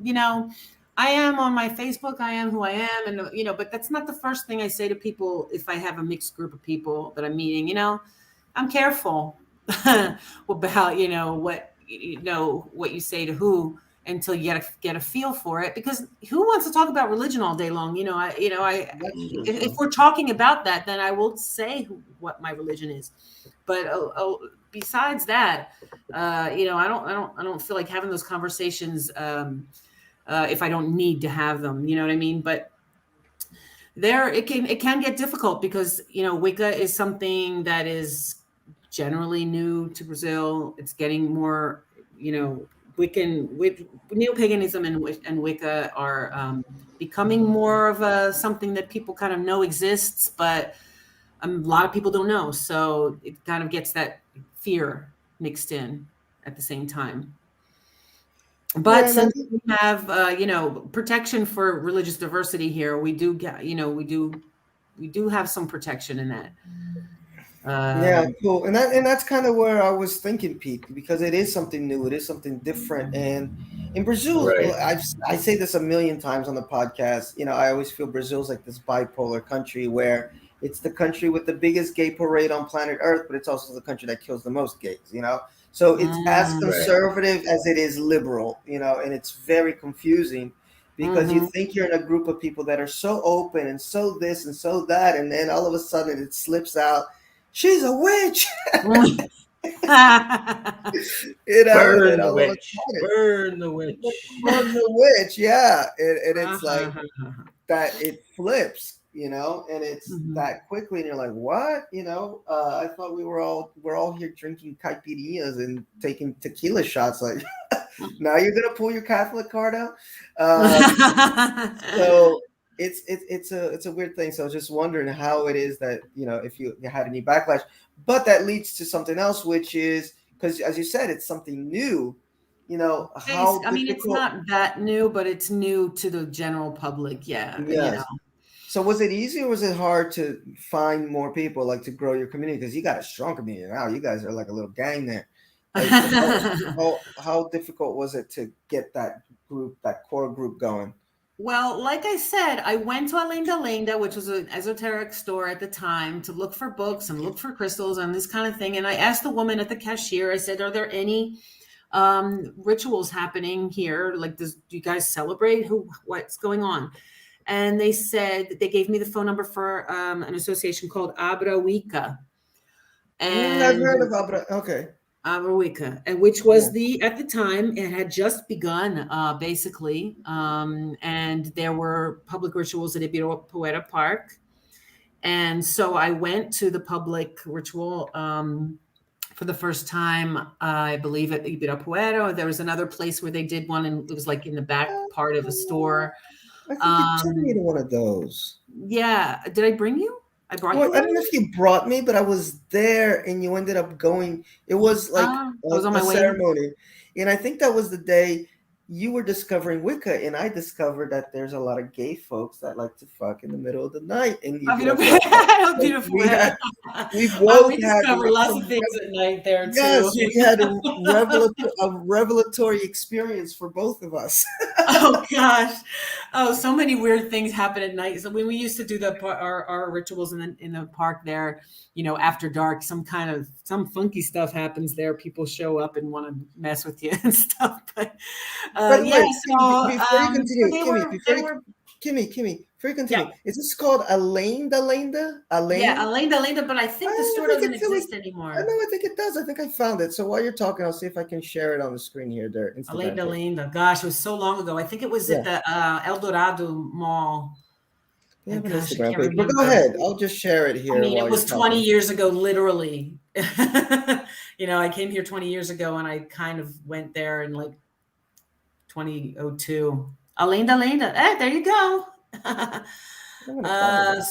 I am on my Facebook. I am who I am, and but that's not the first thing I say to people if I have a mixed group of people that I'm meeting. I'm careful about what you say to who, until you get a feel for it, because who wants to talk about religion all day long? That's true. If we're talking about that, then I will say what my religion is. But besides that, I don't feel like having those conversations if I don't need to have them. You know what I mean? But it can get difficult, because Wicca is something that is generally new to Brazil. It's getting more, neo-paganism and Wicca are becoming more of something that people kind of know exists, but a lot of people don't know. So it kind of gets that fear mixed in at the same time. But Yeah, and I since think we have, protection for religious diversity here, we do get, we do have some protection in that. yeah, Um, cool. And that's kind of where I was thinking, Pete, because it is something new, it is something different. And in Brazil, Right. I say this a million times on the podcast. I always feel Brazil's like this bipolar country where it's the country with the biggest gay parade on planet Earth, but it's also the country that kills the most gays. So it's as mm, Right. conservative as it is liberal, and it's very confusing because you mhm. think you're in a group of people that are so open and so this and so that, and then all of a sudden it slips out, she's a witch. And Burn the all of a witch! sudden, Burn the witch! burn the witch. Yeah. And it's like that, it flips, and it's Mhm. that quickly. And you're like, what? I thought we're all here drinking caipirinhas and taking tequila shots. Like, now you're going to pull your Catholic card out. So it's a weird thing. So I was just wondering how it is that, if you had any backlash, but that leads to something else, which is, because as you said, it's something new. How I mean, it's difficult. not that new, but it's new to the general public. Yeah. Yes. So was it easy or was it hard to find more people, like to grow your community? Because you got a strong community now. You guys are like a little gang there. How difficult was it to get that group, that core group going? Well, like I said, I went to Alenda Lenda, which was an esoteric store at the time, to look for books and look for crystals and this kind of thing. And I asked the woman at the cashier, I said, are there any rituals happening here? Like, do you guys celebrate? What's going on? And they said, they gave me the phone number for an association called Abrawicca. I've And heard of Abra. Okay. Wicca, and which was at the time, it had just begun, basically, and there were public rituals at Ibirapuera Park, and so I went to the public ritual for the first time, I believe, at Ibirapuera. There was another place where they did one, and it was like in the back part of a store. I think you took me to one of those. Yeah, did I bring you? I brought you Well, I there? don't know if you brought me, but I was there and you ended up going. It was like I was on a my way. ceremony. And I think that was the day you were discovering Wicca, and I discovered that there's a lot of gay folks that like to fuck in the middle of the night. And Oh, beautiful. Beautiful. We both we had discover lots of things at night there, too. Yes, we had a revelatory experience for both of us. Oh gosh, oh, so many weird things happen at night. So when we used to do our rituals in the park there, after dark, some funky stuff happens there. People show up and want to mess with you and stuff. But yeah, so before you continue, Kimmie, before you continue, Yeah. is this called Elaine? Yeah, Elaine, but I think the store doesn't exist anymore. I know, I think it does. I think I found it. So while you're talking, I'll see if I can share it on the screen here. There, Elaine. Gosh, it was so long ago. I think it was at the El Dorado Mall. Yeah, Gosh, I Instagram can't page. But go remember. ahead. I'll just share it here. I mean, while it was you're 20 talking. years ago, literally. I came here 20 years ago, and I kind of went there in like 2002. Elaine. There you go.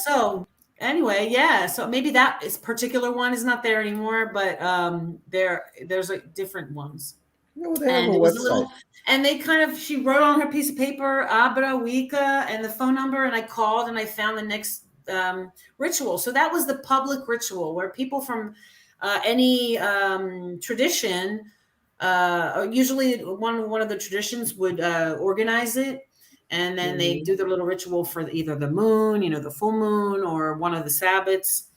So anyway, yeah. So maybe that particular one is not there anymore, but there's like different ones. No, they have And a it was website. she wrote on her piece of paper Abrawicca and the phone number, and I called and I found the next ritual. So that was the public ritual where people from any tradition, usually one of the traditions would organize it. And then they do their little ritual for either the moon, the full moon, or one of the Sabbats.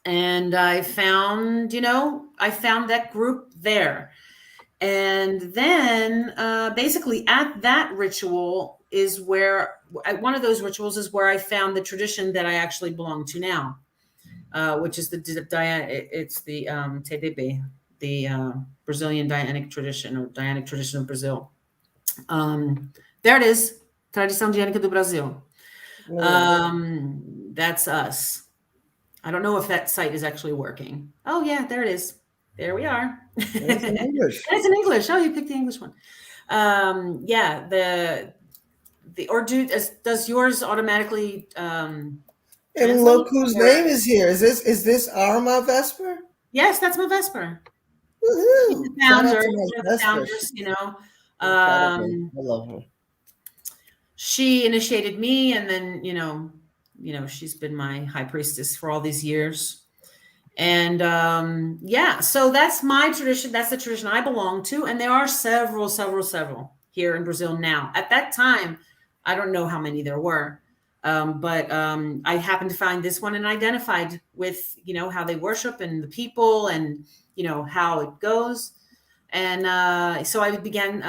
And I found that group there. And then basically at that ritual is where, at one of those rituals is where I found the tradition that I actually belong to now, which is the TDB, the Brazilian Dianic tradition, or Dianic tradition of Brazil. There it is, Tradição Dianica do Brasil. That's us. I don't know if that site is actually working. Oh yeah, there it is. There we are. It's in English. It's in English. Oh, you picked the English one. Yeah, does yours automatically? And look whose name is here. Is this Arma Vesper? Yes, that's my Vesper. Woohoo! Founders, I love her. She initiated me, and then she's been my high priestess for all these years. And so that's my tradition. That's the tradition I belong to, and there are several here in Brazil now. At that time, I don't know how many there were, but I happened to find this one and identified with how they worship and the people and how it goes. And so I began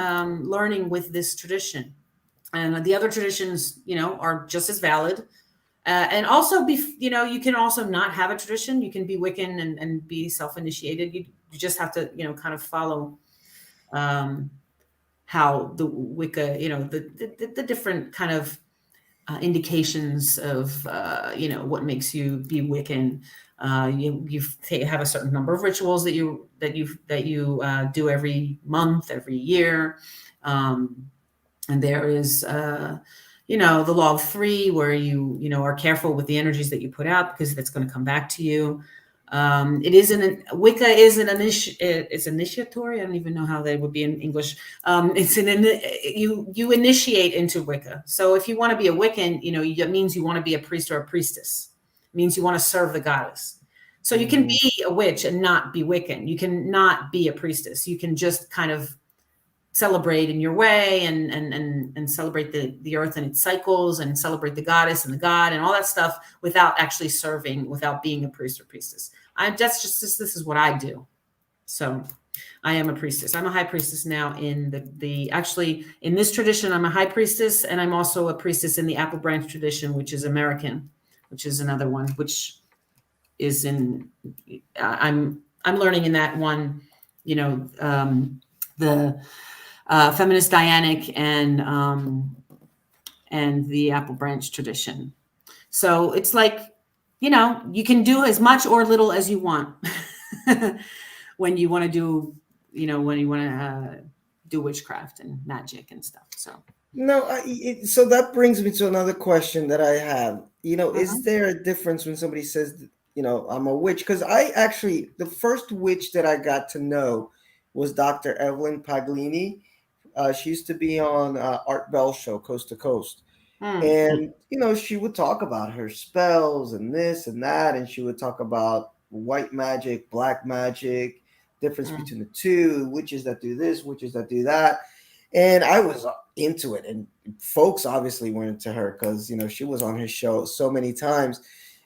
learning with this tradition, and the other traditions, are just as valid. And also, you can also not have a tradition. You can be Wiccan and be self-initiated. You just have to, kind of follow how the Wicca, the different kind of indications of, what makes you be Wiccan. You have a certain number of rituals that you do every month, every year, and there is the law of three, where you are careful with the energies that you put out, because that's going to come back to you. Wicca is it's initiatory. I don't even know how they would be in English. You initiate into Wicca. So if you want to be a Wiccan, it means you want to be a priest or a priestess. It means you want to serve the goddess. So you can be a witch and not be Wiccan. You can not be a priestess. You can just kind of celebrate in your way and celebrate the earth and its cycles, and celebrate the goddess and the god and all that stuff without actually serving, without being a priest or priestess. This is what I do. So I am a priestess. I'm a high priestess now in actually in this tradition. I'm a high priestess, and I'm also a priestess in the apple branch tradition, which is American, which is another one, which is I'm learning in that one, the feminist Dianic and the apple branch tradition. So it's like, you can do as much or little as you want when you want to do, do witchcraft and magic and stuff. So so that brings me to another question that I have. Is there a difference when somebody says, I'm a witch? Because the first witch that I got to know was Dr. Evelyn Paglini. She used to be on Art Bell show, Coast to Coast. Mm. And, she would talk about her spells and this and that. And she would talk about white magic, black magic, difference between the two, witches that do this, witches that do that. And I was into it. And folks obviously were into her because, she was on his show so many times.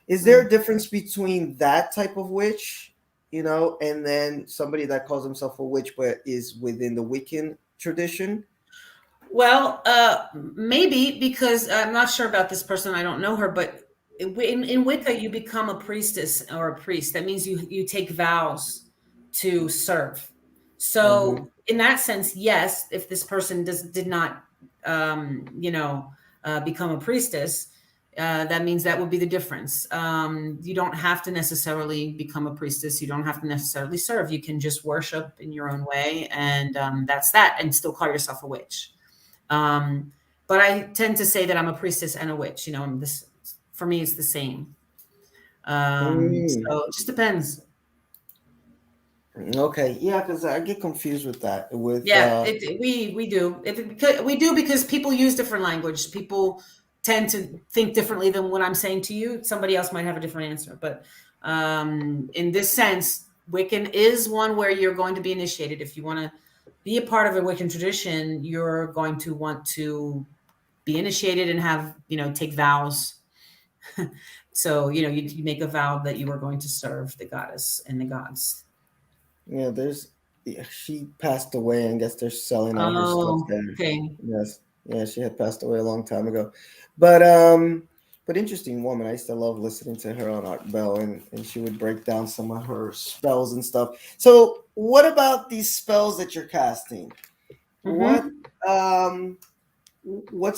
Is there a difference between that type of witch, and then somebody that calls himself a witch but is within the Wiccan tradition? Well, maybe, because I'm not sure about this person. I don't know her, but in Wicca, you become a priestess or a priest. That means you take vows to serve. So in that sense, yes, if this person did not, become a priestess, that means that would be the difference. You don't have to necessarily become a priestess. You don't have to necessarily serve. You can just worship in your own way, and that's that, and still call yourself a witch. But I tend to say that I'm a priestess and a witch. For me, it's the same. So it just depends. Okay, yeah, because I get confused with that. We do. We do, because people use different language. People tend to think differently than what I'm saying to you. Somebody else might have a different answer. But in this sense, Wiccan is one where you're going to be initiated. If you want to be a part of a Wiccan tradition, you're going to want to be initiated and have, take vows. So, you make a vow that you are going to serve the goddess and the gods. Yeah, she passed away, and I guess they're selling all her stuff there. Okay. Yes. Yeah, she had passed away a long time ago. But interesting woman. I used to love listening to her on Art Bell, and she would break down some of her spells and stuff. So what about these spells that you're casting? What's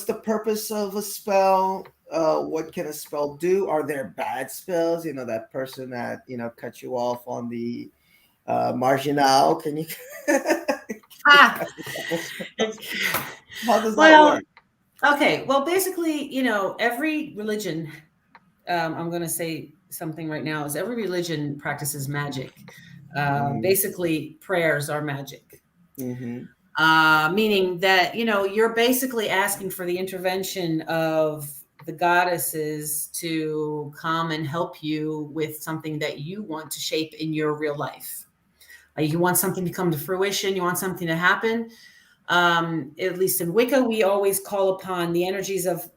the purpose of a spell? What can a spell do? Are there bad spells? That person that, cut you off on the marginal. Can you? How does that work? Okay. Well, basically, every religion, I'm going to say something right now, is every religion practices magic. Basically, prayers are magic. Meaning that, you're basically asking for the intervention of the goddesses to come and help you with something that you want to shape in your real life. You want something to come to fruition. You want something to happen. At least in Wicca, we always call upon the energies of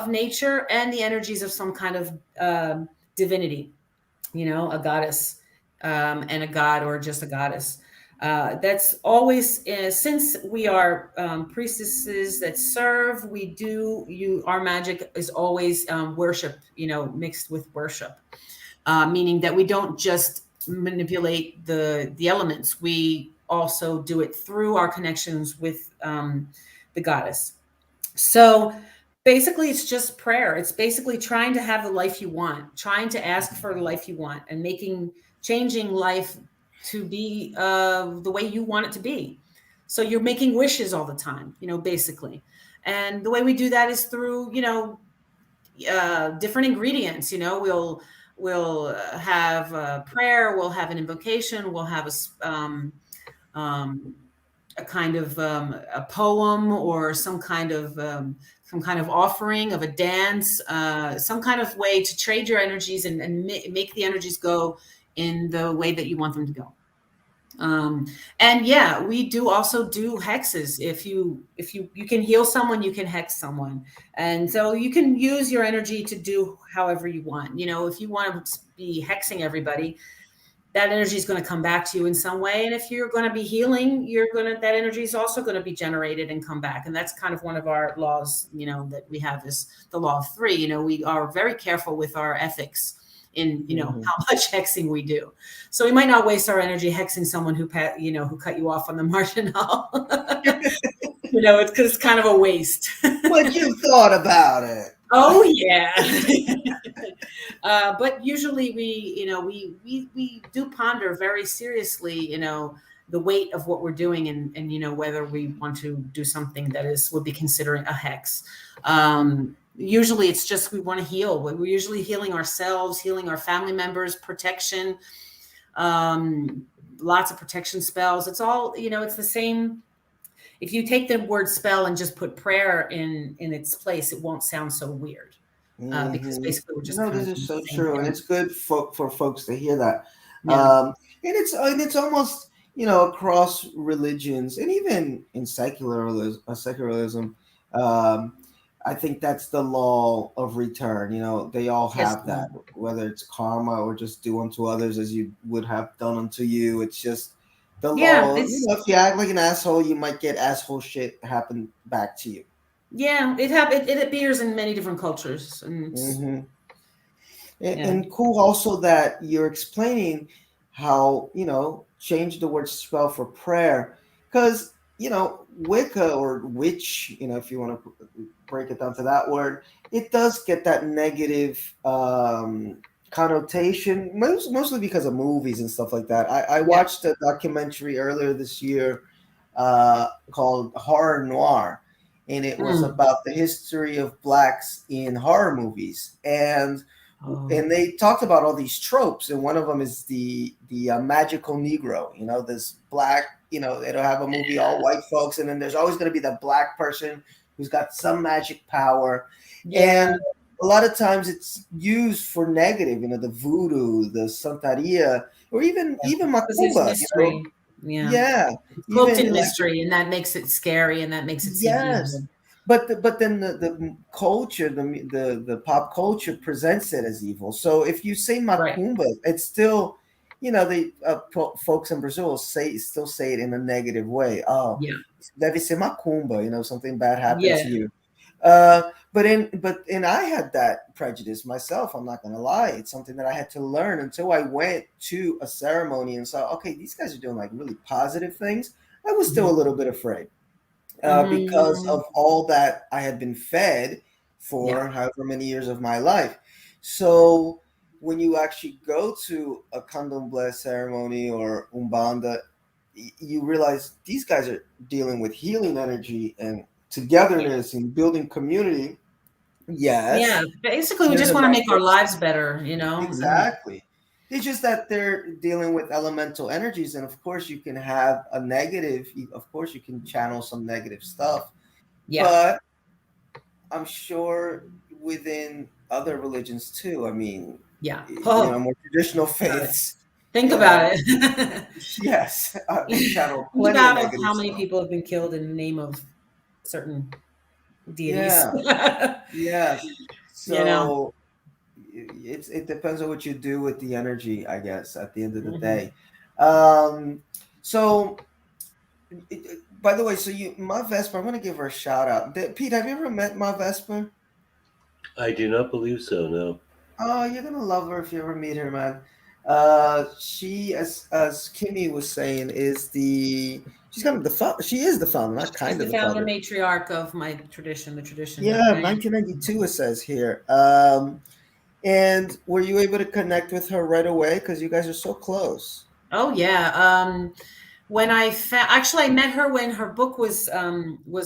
nature and the energies of some kind of divinity, a goddess and a god, or just a goddess. That's always, since we are priestesses that serve, our magic is always worship, mixed with worship, meaning that we don't just manipulate the elements. We also do it through our connections with the goddess. So basically, it's just prayer. It's basically trying to have the life you want, trying to ask for the life you want, and changing life to be the way you want it to be. So you're making wishes all the time, basically. And the way we do that is through, different ingredients. We'll have prayer, we'll have an invocation, we'll have a kind of a poem, or some kind of offering of a dance, some kind of way to trade your energies and make the energies go in the way that you want them to go. And yeah, we do also do hexes. If you can heal someone, you can hex someone. And so you can use your energy to do however you want. If you want to be hexing everybody, that energy is going to come back to you in some way. And if you're going to be healing, that energy is also going to be generated and come back. And that's kind of one of our laws, that we have, is the law of three. We are very careful with our ethics in, how much hexing we do. So we might not waste our energy hexing someone who cut you off on the marginal. It's because it's kind of a waste. But you thought about it. Oh yeah. But usually we do ponder very seriously, the weight of what we're doing, and whether we want to do something that would be considering a hex. Usually it's just, we want to heal. We're usually healing ourselves, healing our family members, protection, lots of protection spells. It's all, it's the same. if you take the word spell and just put prayer in its place, it won't sound so weird. Because basically we're just no, kind this of is so the same true, and thing. it's good for folks to hear that. Yeah. And it's almost, you know, across religions and even in secularism. I think that's the law of return. You know, they all Yes. have that, whether it's karma or just do unto others as you would have done unto you. It's just the Yeah, law. You it's know, if you act like an asshole, you might get asshole shit happen back to you. yeah, it appears in many different cultures, and it's, Hmm yeah. And cool also that you're explaining how, you know, change the word spell for prayer. Because, you know, Wicca or witch, you know, if you want to break it down to that word, it does get that negative connotation, mostly because of movies and stuff like that. I Yeah. watched a documentary earlier this year called Horror Noir, and it was Mm. about the history of blacks in horror movies. Oh. And they talked about all these tropes, and one of them is the magical Negro. You know, this black. You know, they don't have a movie all white folks, and then there's always going to be that black person who's got some magic power, Yeah. and a lot of times it's used for negative. You know, the voodoo, the Santeria, or even Because there's Macumba. You know, mystery. Yeah. yeah, It's cloaked even in like mystery, and that makes it scary, and that makes it seem yes. evil. But then the culture, the pop culture presents it as evil. So if you say Right. macumba, it's still, you know, the folks in Brazil still say it in a negative way. Oh, Yeah. deve ser macumba, you know, something bad happened Yeah. to you. But I had that prejudice myself. I'm not gonna lie. It's something that I had to learn until I went to a ceremony and saw, okay, these guys are doing like really positive things. I was still a little bit afraid because Mm. of all that I had been fed Yeah. for however many years of my life. So when you actually go to a candomblé ceremony or umbanda, you realize these guys are dealing with healing energy and togetherness and building community. Yeah. Yes, Basically, we there's just a want to make our negative. lives better, and Exactly. It's just that they're dealing with elemental energies, and of course, you can have a negative. Of course, you can channel some negative stuff, yeah. but I'm sure within other religions too. I mean, Yeah. you know, Oh, more traditional about it. faiths. Think You about know, it. yes, they channel Think plenty of about negative how many stuff. people have been killed in the name of certain deities. Yeah. Yes. You know. So it depends on what you do with the energy, I guess, at the end of the Mhm. day. Um, so by the way, so Ma Vesper, I'm gonna give her a shout out. Pete, have you ever met Ma Vesper? I do not believe so. No. Oh, you're gonna love her if you ever meet her, man. She, as Kimmie was saying, is she's kind of she is the founder, not She's kind the of the founder founder. matriarch of my tradition, the tradition that Yeah, I am. 1992 it says here. And were you able to connect with her right away because you guys are so close? Oh yeah. When actually I met her when her book was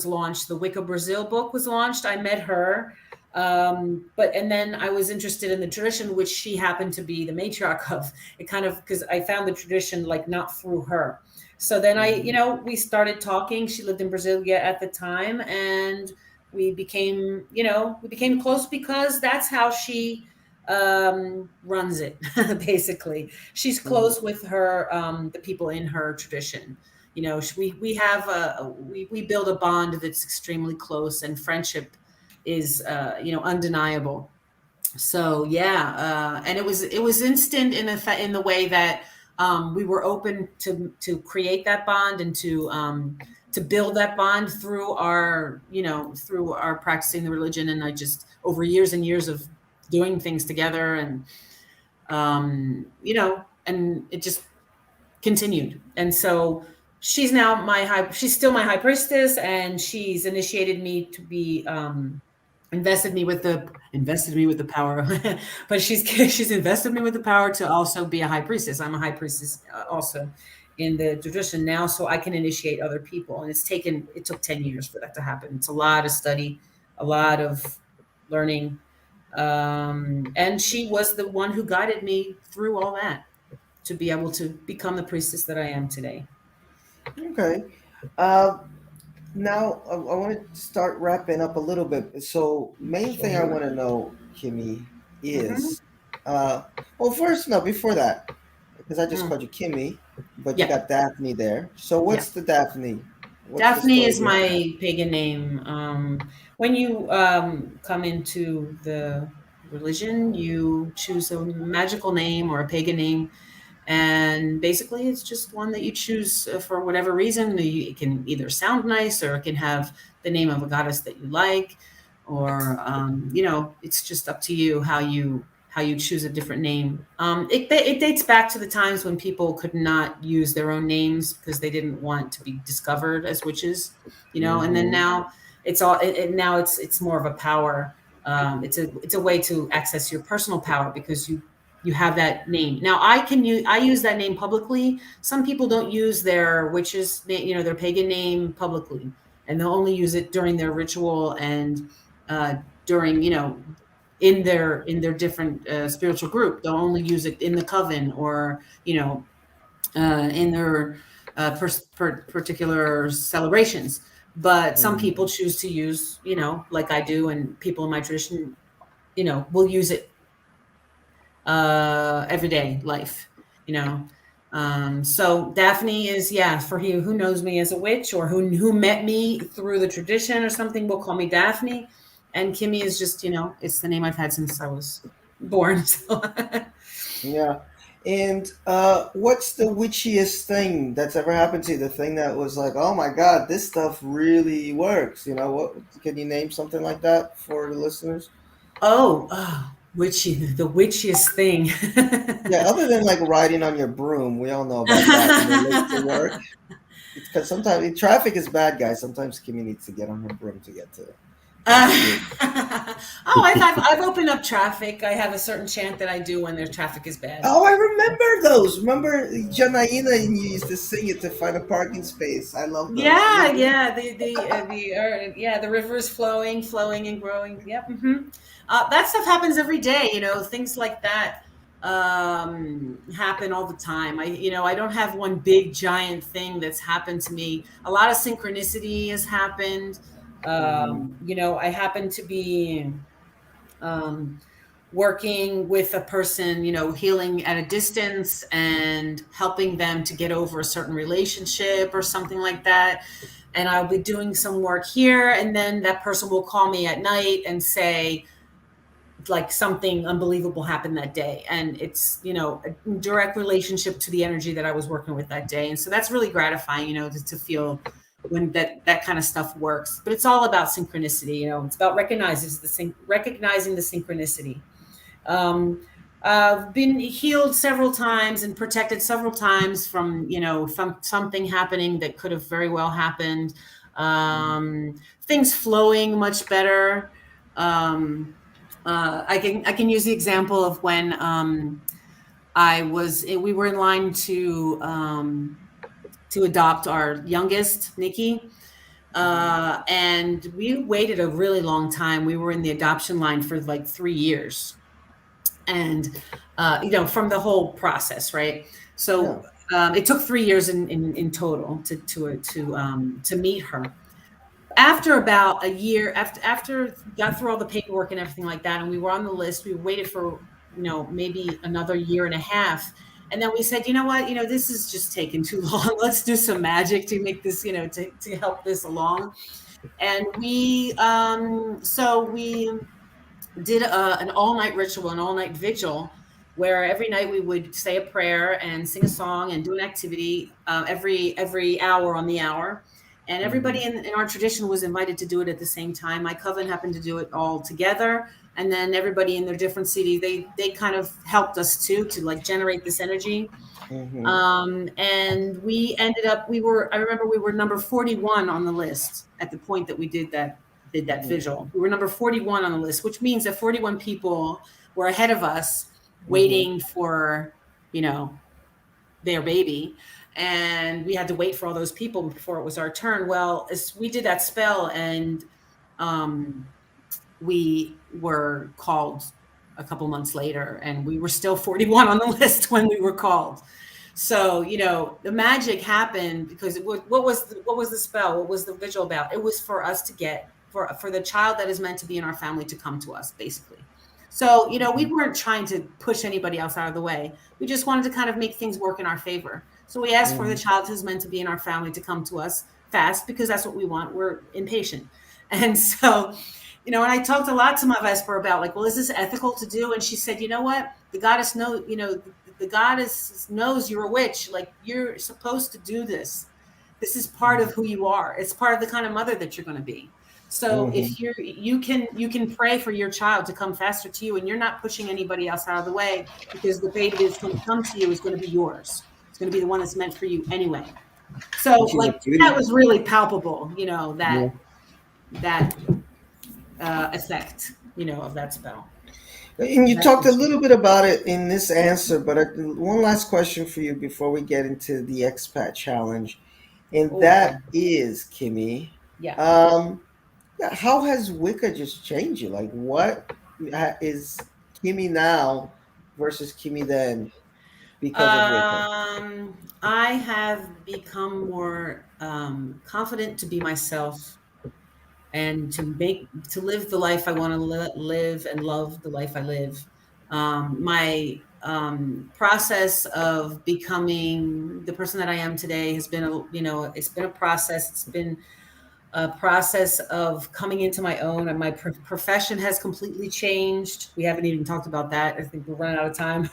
launched. The Wicca Brazil book was launched. I met her, but and then I was interested in the tradition, which she happened to be the matriarch of. It kind of because I found the tradition like not through her. So then we started talking. She lived in Brasilia at the time, and we became close because that's how she runs it. Basically, she's Mhm. close with her the people in her tradition. We build a bond that's extremely close, and friendship is undeniable. So yeah, and it was instant in the way that we were open to create that bond and to build that bond through our practicing the religion, and I just over years and years of doing things together, and it just continued. And so she's still my high priestess, and she's initiated me to be invested me with the power. But she's invested me with the power to also be a high priestess. I'm a high priestess also in the tradition now, so I can initiate other people. And it took 10 years for that to happen. It's a lot of study, a lot of learning. And she was the one who guided me through all that to be able to become the priestess that I am today. Okay. Uh, Now I want to start wrapping up a little bit. So main thing I want to know, Kimmie, Mhm. is well, first, no, before that, because I just Mm. called you Kimmie, but you Yeah, got Daphne there. So yeah. what's the Daphne? What's the Daphne story is behind that? my pagan name. When you come into the religion, you choose a magical name or a pagan name, and basically it's just one that you choose for whatever reason. It can either sound nice, or it can have the name of a goddess that you like, or it's just up to you how you choose a different name. It dates back to the times when people could not use their own names because they didn't want to be discovered as witches, and then Mm-hmm. now it's all now it's more of a power. It's a way to access your personal power because you have that name. Now I use that name publicly. Some people don't use their witch's name, their pagan name publicly, and they'll only use it during their ritual and uh, during in their different spiritual group. They'll only use it in the coven, or in their particular celebrations. But some people Mm-hmm. choose to use, like I do, and people in my tradition, will use it everyday life, you know. So Daphne is, yeah, for you who knows me as a witch, or who met me through the tradition or something, will call me Daphne. And Kimmie is just, it's the name I've had since I was born. So. Yeah. And what's the witchiest thing that's ever happened to you? The thing that was like, oh my God, this stuff really works. You know, what can you name something like that for the listeners? Witchy, the witchiest thing. Yeah, other than like riding on your broom, we all know about that when you're late to work. It's because sometimes traffic is bad, guys. Sometimes Kimmy needs to get on her broom to get to Uh, school. I've opened up traffic. I have a certain chant that I do when their traffic is bad. Oh, I remember those. Remember Janaina and you used to sing it to find a parking space. I love those. Yeah, yeah. The river is flowing, flowing and growing. Yep. That stuff happens every day. Things like that happen all the time. I don't have one big giant thing that's happened to me. A lot of synchronicity has happened. Mhm. I happen to be um, working with a person, healing at a distance and helping them to get over a certain relationship or something like that. And I'll be doing some work here, and then that person will call me at night and say, like, something unbelievable happened that day. And it's, a direct relationship to the energy that I was working with that day. And so that's really gratifying, to feel when that kind of stuff works. But it's all about synchronicity. It's about recognizing the synchronicity. um, I've been healed several times and protected several times from, from something happening that could have very well happened. Things flowing much better. I can use the example of when we were in line to adopt our youngest, Nikki. And we waited a really long time. We were in the adoption line for like 3 years, and from the whole process, right? Yeah. So it took 3 years in total to meet her. After about a year, after we got through all the paperwork and everything like that, and we were on the list, we waited for maybe another year and a half. And then we said, you know what, this is just taking too long. Let's do some magic to make this, to help this along. And we did an all night ritual, an all night vigil, where every night we would say a prayer and sing a song and do an activity every hour on the hour. And everybody Mhm. in our tradition was invited to do it at the same time. My coven happened to do it all together, and then everybody in their different cities, they kind of helped us too, to like generate this energy. Mhm. And we ended up, I remember we were number 41 on the list at the point that we did that Mhm. vigil. We were number 41 on the list, which means that 41 people were ahead of us Mhm. waiting for, their baby. And we had to wait for all those people before it was our turn. Well, as we did that spell, and um, we were called a couple months later, and we were still 41 on the list when we were called. So, the magic happened because what was the spell? What was the vigil about? It was for us to get for the child that is meant to be in our family to come to us, basically. So, we weren't trying to push anybody else out of the way. We just wanted to kind of make things work in our favor. So we asked for the child who's meant to be in our family to come to us fast because that's what we want. We're impatient. And so, and I talked a lot to my Vesper about like, well, is this ethical to do? And she said, you know what? The goddess the goddess knows you're a witch. Like, you're supposed to do this. This is part of who you are. It's part of the kind of mother that you're going to be. So if you can pray for your child to come faster to you, and you're not pushing anybody else out of the way, because the baby that's going to come to you is going to be yours. It's going to be the one that's meant for you anyway. So like that was really palpable, that effect, of that spell. And you talked a little bit about it in this answer, but one last question for you before we get into the expat challenge, and that is, Kimmie. Yeah. How has Wicca just changed you? Like, what is Kimmie now versus Kimmie then because of Wicca? I have become more confident to be myself and to live the life I want to live and love the life I live. My process of becoming the person that I am today has been it's been a process. It's been a process of coming into my own, and my profession has completely changed. We haven't even talked about that. I think we're running out of time.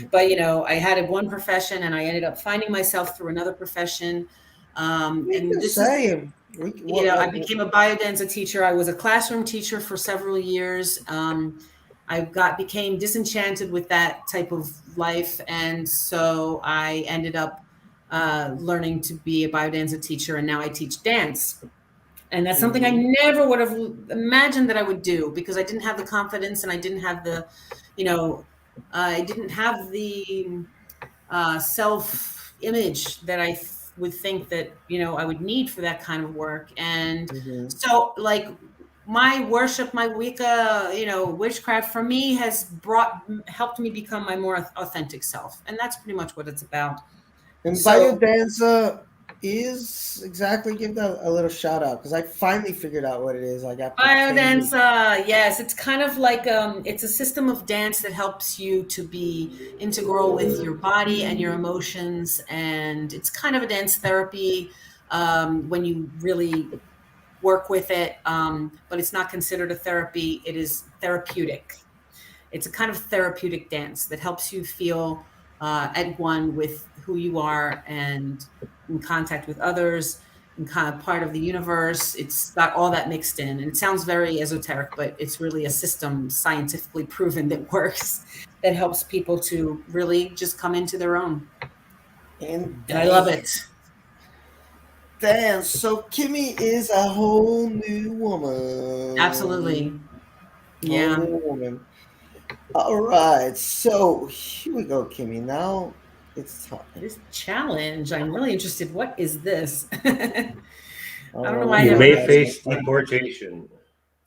But I had one profession, and I ended up finding myself through another profession. And this is, I became a biodanza teacher. I was a classroom teacher for several years. I became disenchanted with that type of life, and so I ended up learning to be a biodanza teacher, and now I teach dance. And that's something I never would have imagined that I would do, because I didn't have the confidence, and I didn't have the, I didn't have the self-image that I would think that, I would need for that kind of work. And so like my worship, my Wicca, witchcraft for me has helped me become my more authentic self. And that's pretty much what it's about. And biodanza is exactly, give that a little shout out, because I finally figured out what it is. I got biodanza. Yes, it's kind of like it's a system of dance that helps you to be integral with your body and your emotions, and it's kind of a dance therapy when you really work with it, but it's not considered a therapy. It is therapeutic. It's a kind of therapeutic dance that helps you feel at one with who you are and in contact with others and kind of part of the universe. It's got all that mixed in, and it sounds very esoteric, but it's really a system scientifically proven that works, that helps people to really just come into their own. And I love it. Dance. So Kimmie is a whole new woman. Absolutely. Yeah. Whole new woman. All right, so here we go, Kimmie. Now it's time. This challenge, I'm really interested. What is this? I don't know why you may face deportation.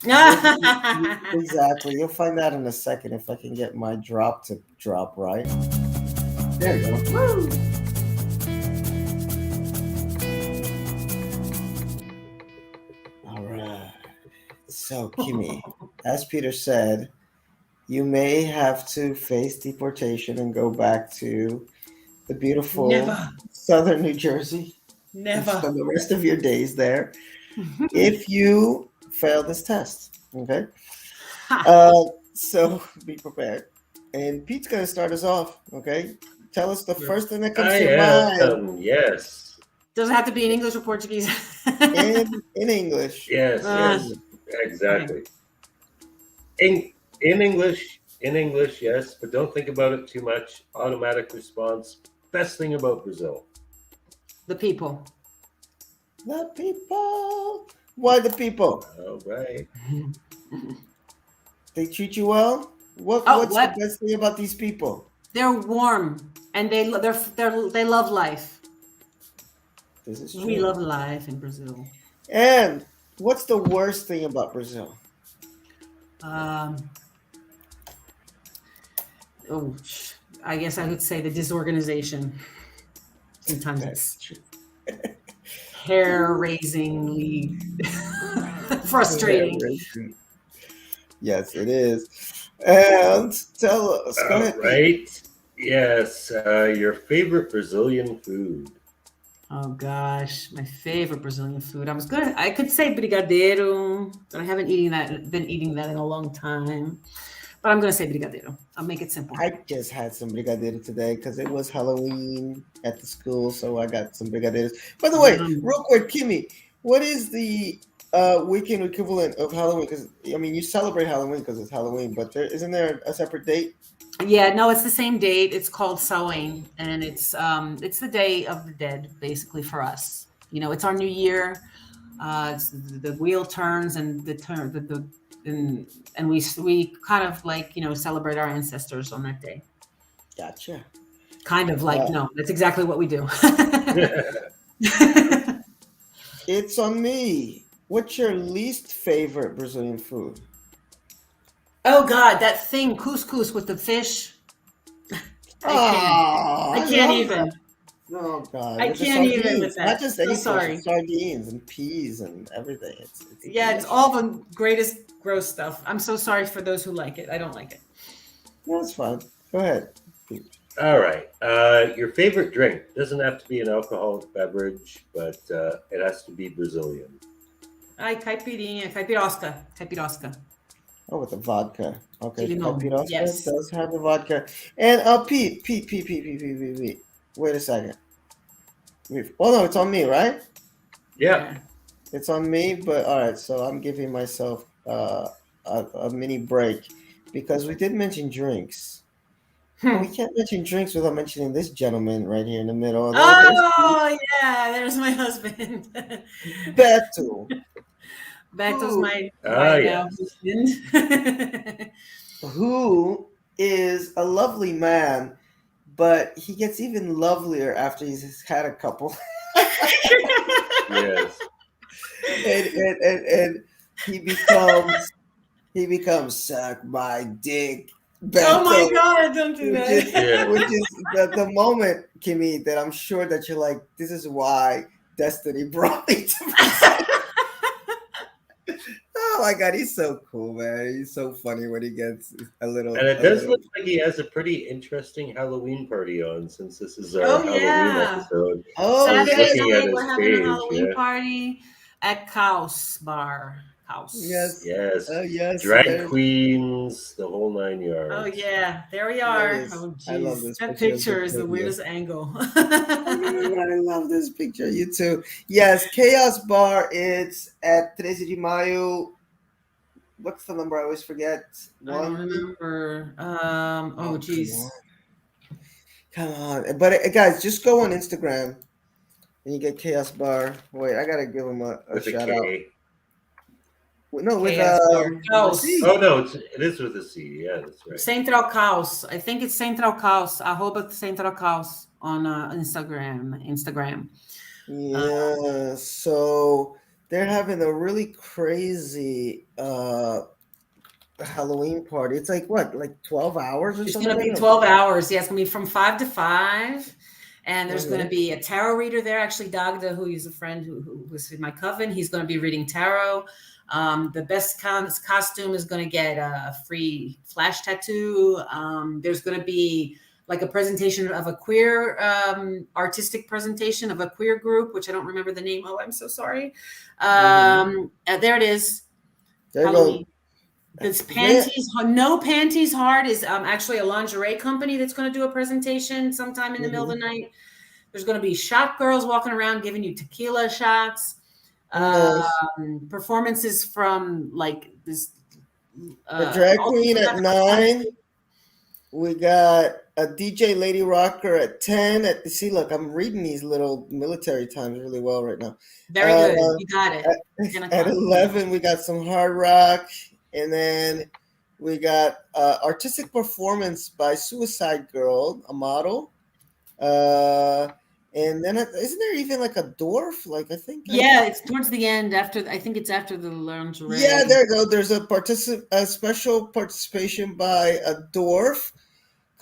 Exactly. You'll find that in a second if I can get my drop to drop right. There you go. Woo! All right. So, Kimmie, as Peter said, you may have to face deportation and go back to the beautiful southern New Jersey. Never. Spend the rest of your days there if you fail this test. Okay. So be prepared. And Pete's going to start us off. Okay. Tell us the first thing that comes to your mind. Yes. Does it have to be in English or Portuguese? in English. Yes. Exactly. In English, yes, but don't think about it too much. Automatic response. Best thing about Brazil. The people. The people. Why the people? All right. They treat you well? What's the best thing about these people? They're warm and they love life. This is true. We love life in Brazil. And what's the worst thing about Brazil? I guess I would say the disorganization. Sometimes That's it's true. hair-raisingly frustrating. Yes, it is. And tell us, go ahead, Pete. Right. Yes. Your favorite Brazilian food. Oh gosh, my favorite Brazilian food. I could say brigadeiro, but I haven't been eating that in a long time. But I'm gonna say brigadeiro. I'll make it simple. I just had some brigadeiro today because it was Halloween at the school, so I got some brigadeiros. By the way, real quick, Kimmie, what is the Wiccan equivalent of Halloween? Because I mean, you celebrate Halloween because it's Halloween, but isn't there a separate date? Yeah, no, it's the same date. It's called Samhain, and it's the Day of the Dead, basically for us. You know, it's our new year. It's the wheel turns, and and we kind of like, you know, celebrate our ancestors on that day. Gotcha. Kind of like, no, that's exactly what we do. It's on me. What's your least favorite Brazilian food? Oh God, that thing, couscous with the fish. I can't even. That. Oh God! I can't even with that. Not just any sorry. Sardines and peas and everything. It's all the greatest gross stuff. I'm so sorry for those who like it. I don't like it. No, it's fine. Go ahead. All right. Your favorite drink doesn't have to be an alcoholic beverage, but it has to be Brazilian. Caipirosca. Oh, with the vodka. Okay, Caipirosca does have the vodka. And Pete. Wait a second. Oh no, it's on me, right? Yeah. It's on me, but all right. So I'm giving myself a mini break because we did mention drinks. We can't mention drinks without mentioning this gentleman right here in the middle. There's my husband. Beto. Beto's my husband. Who is a lovely man, but he gets even lovelier after he's had a couple. Yes. And he becomes suck my dick. Beto, oh my God, don't do that. Which is the moment, Kimmie, that I'm sure that you're like, this is why Destiny brought me to Brazil. Oh my God, he's so cool, man. He's so funny when he gets a little. And it does look like he has a pretty interesting Halloween party on, since this is our Halloween episode. Oh, Saturday night we're having a Halloween party at Caos Bar. House. Yes. Oh, yes. Drag queens, the whole 9 yards. Oh yeah, there we are. Yes. Oh geez, I love this that picture is the weirdest angle. I love this picture. You too. Yes, Chaos Bar. It's at 13 de Mayo. What's the number? I always forget. I don't remember. Oh geez. Come on. But guys, just go on Instagram and you get Chaos Bar. Wait, I gotta give him a shout out. No, with Caos. Oh no, it is with a C. Yeah, that's right. Central Caos. I think it's Central Caos. @Central Caos on Instagram. Yeah. So they're having a really crazy Halloween party. It's like what, like 12 hours or something? It's going to be 12 hours. Yeah, it's going to be from 5 to 5. And there's going to be a tarot reader there. Actually, Dagda, who is a friend who was in my coven, he's going to be reading tarot. The best costume is going to get a free flash tattoo. There's going to be like a presentation of a queer, artistic presentation of a queer group, which I don't remember the name. Oh, I'm so sorry. There it is. There you go. This Panties, No Panties Hard is actually a lingerie company that's going to do a presentation sometime in the middle of the night. There's going to be shot girls walking around giving you tequila shots. Performances from like this. The drag queen at 9. We got a DJ Lady Rocker at 10. See, look, I'm reading these little military times really well right now. Very good. You got it. At 11, we got some hard rock. And then we got artistic performance by Suicide Girl, a model. And then isn't there even like a dwarf? Like I think. Yeah, it's towards the end. I think it's after the lingerie. Yeah, there you go. There's a special participation by a dwarf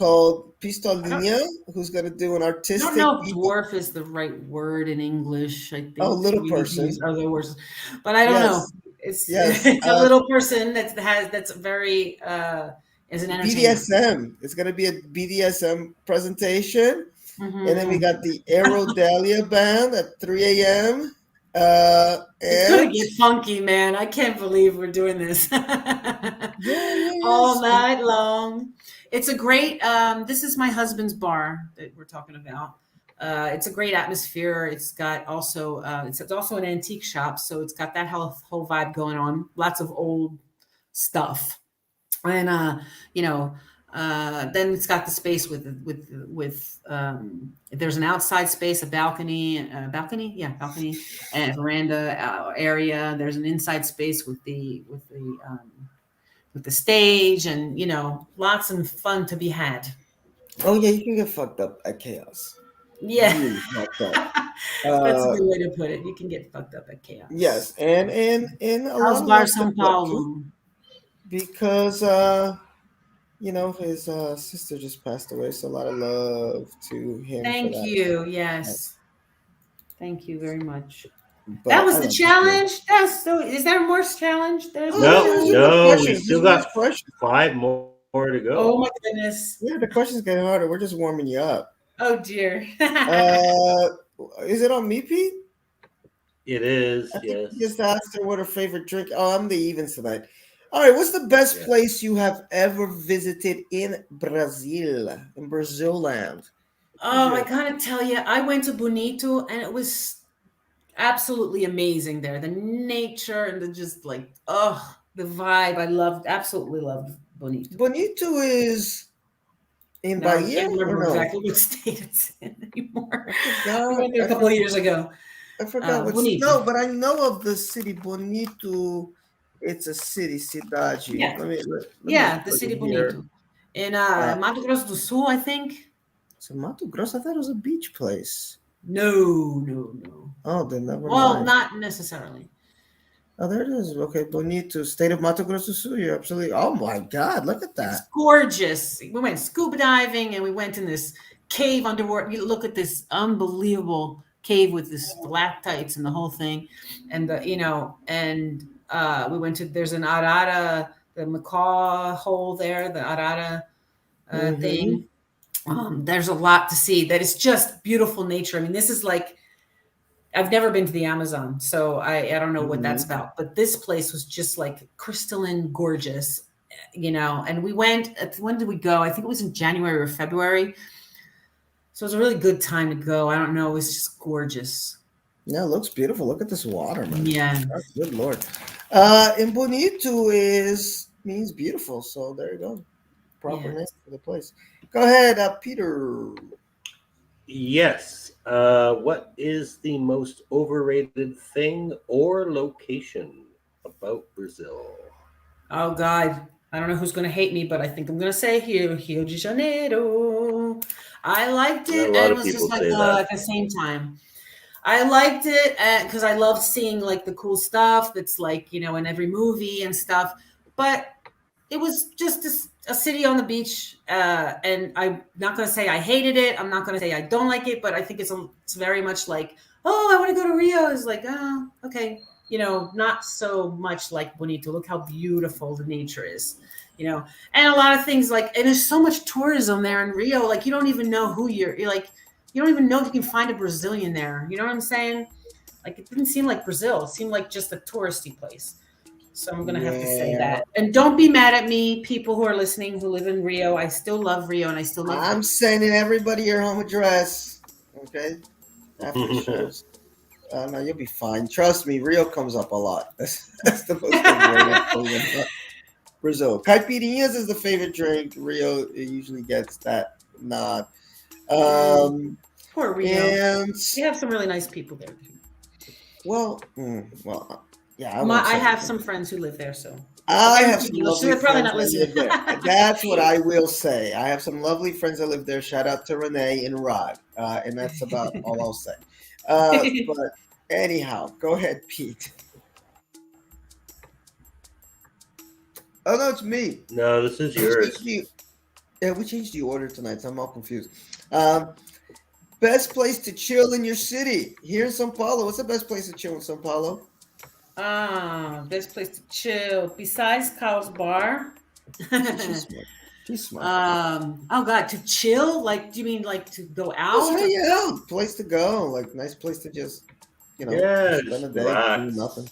called Pistolinha, who's going to do an I artistic. don't know if dwarf is the right word in English. I think little we person. use other words, but I don't know. It's Yes. it's a little person that's very is an entertainer. BDSM. It's going to be a BDSM presentation. Mhm. And then we got the Aerodalia band at 3 a.m. It's gonna get funky, man. I can't believe we're doing this all night long. It's a great. This is my husband's bar that we're talking about. It's a great atmosphere. It's got also. It's also an antique shop, so it's got that whole vibe going on. Lots of old stuff, and you know. Then it's got the space with there's an outside space, a balcony, balcony, and veranda area. There's an inside space with the stage, and lots of fun to be had. Oh yeah, you can get fucked up at Chaos. Yeah, Really fucked up. that's a good way to put it. You can get fucked up at Chaos. Yes, and a lot House of Bar love São to Paulo. because his sister just passed away, so a lot of love to him. Thank for that. you. Yes. Thank you very much. But That was I the don't challenge. That's so. Is there more challenge? There's No, we questions. still got 5 more to go. Oh my goodness. Yeah, the questions getting harder. We're just warming you up. Oh dear. Is it on me, Pete? It is, I think yes. you just asked her what her favorite drink. Oh, I'm the evens tonight. All right, what's the best place you have ever visited in Brazil, in Brazil land? Oh, I gotta tell you, I went to Bonito and it was absolutely amazing there. The nature and the just like, the vibe. Absolutely loved Bonito. Bonito is in Now, I Bahia can't remember or no? exactly what state it's in anymore. forgot. We went there a couple of years ago. I forgot what. Bonito. No, but I know of the city Bonito. It's a city, cidade. Yeah. Let me The put city it here. Bonito. In Mato Grosso do Sul, I think. So Mato Grosso, I thought it was a beach place. No. Oh, then never mind. Well, not necessarily. Oh, there it is. Okay, Bonito, state of Mato Grosso do Sul. You're absolutely. Oh my God, look at that. It's gorgeous. We went scuba diving and we went in this cave underwater. You look at this unbelievable cave with this stalactites and the whole thing, and we went to. There's an arara, the macaw hole there, the arara thing. There's a lot to see. That is just beautiful nature. I mean, this is like. I've never been to the Amazon, so I don't know what that's about. But this place was just like crystalline gorgeous, And we went. When did we go? I think it was in January or February. So it was a really good time to go. I don't know. It was just gorgeous. Yeah, it looks beautiful. Look at this water, man. Yeah. Oh, good Lord. And Bonito means beautiful. So there you go. Proper name for the place. Go ahead, Peter. Yes. What is the most overrated thing or location about Brazil? Oh God, I don't know who's going to hate me, but I think I'm going to say Rio de Janeiro. I liked it, and it was just like at the same time. I liked it because I loved seeing like the cool stuff that's like in every movie and stuff. But it was just a city on the beach, and I'm not going to say I hated it. I'm not going to say I don't like it, but I think it's very much like, I want to go to Rio. It's like, okay, not so much like Bonito. Look how beautiful the nature is, and a lot of things like, and there's so much tourism there in Rio. Like you don't even know who you're like, you don't even know if you can find a Brazilian there. You know what I'm saying? Like it didn't seem like Brazil. It seemed like just a touristy place. So I'm going to have to say that. And don't be mad at me, people who are listening who live in Rio. I still love Rio and I still love I'm sending everybody your home address. Okay? After the shows. No, you'll be fine. Trust me, Rio comes up a lot. That's the most important. Brazil. Caipirinhas is the favorite drink. Rio usually gets that nod. Poor Rio. And we have some really nice people there. Yeah, I have some friends who live there, so I have some lovely they're probably friends not listening. that live there. That's what I will say. I have some lovely friends that live there. Shout out to Renee and Rod, and that's about all I'll say. But anyhow, go ahead, Pete. Oh no, it's me. No, this is yours. Thank you. Yeah, we changed the order tonight, so I'm all confused. Best place to chill in your city here in São Paulo. What's the best place to chill in São Paulo? Best place to chill besides Kyle's bar. She's smart. She's smart. Oh God, to chill? Like, do you mean like to go Just out? hang out, place to go, like nice place to just, spend a day doing nothing.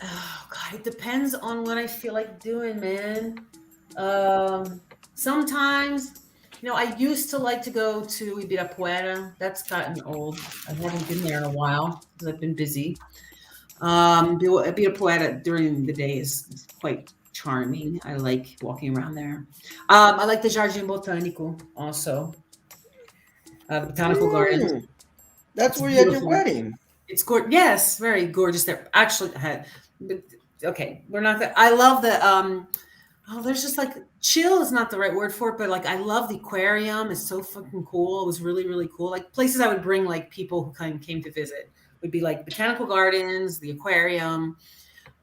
Oh God, it depends on what I feel like doing, man. Sometimes, I used to like to go to Ibirapuera. That's gotten old. I haven't been there in a while because I've been busy. Ibirapuera during the day is quite charming. I like walking around there. I like the Jardim Botânico also. Botanical Garden. That's It's where you had your beautiful. wedding. It's gorgeous. Yes, very gorgeous there. Actually, okay, we're not that. I love the there's just like chill is not the right word for it, but like I love the aquarium. It's so fucking cool. It was really, really cool. Like places I would bring like people who came to visit would be like botanical gardens, the aquarium,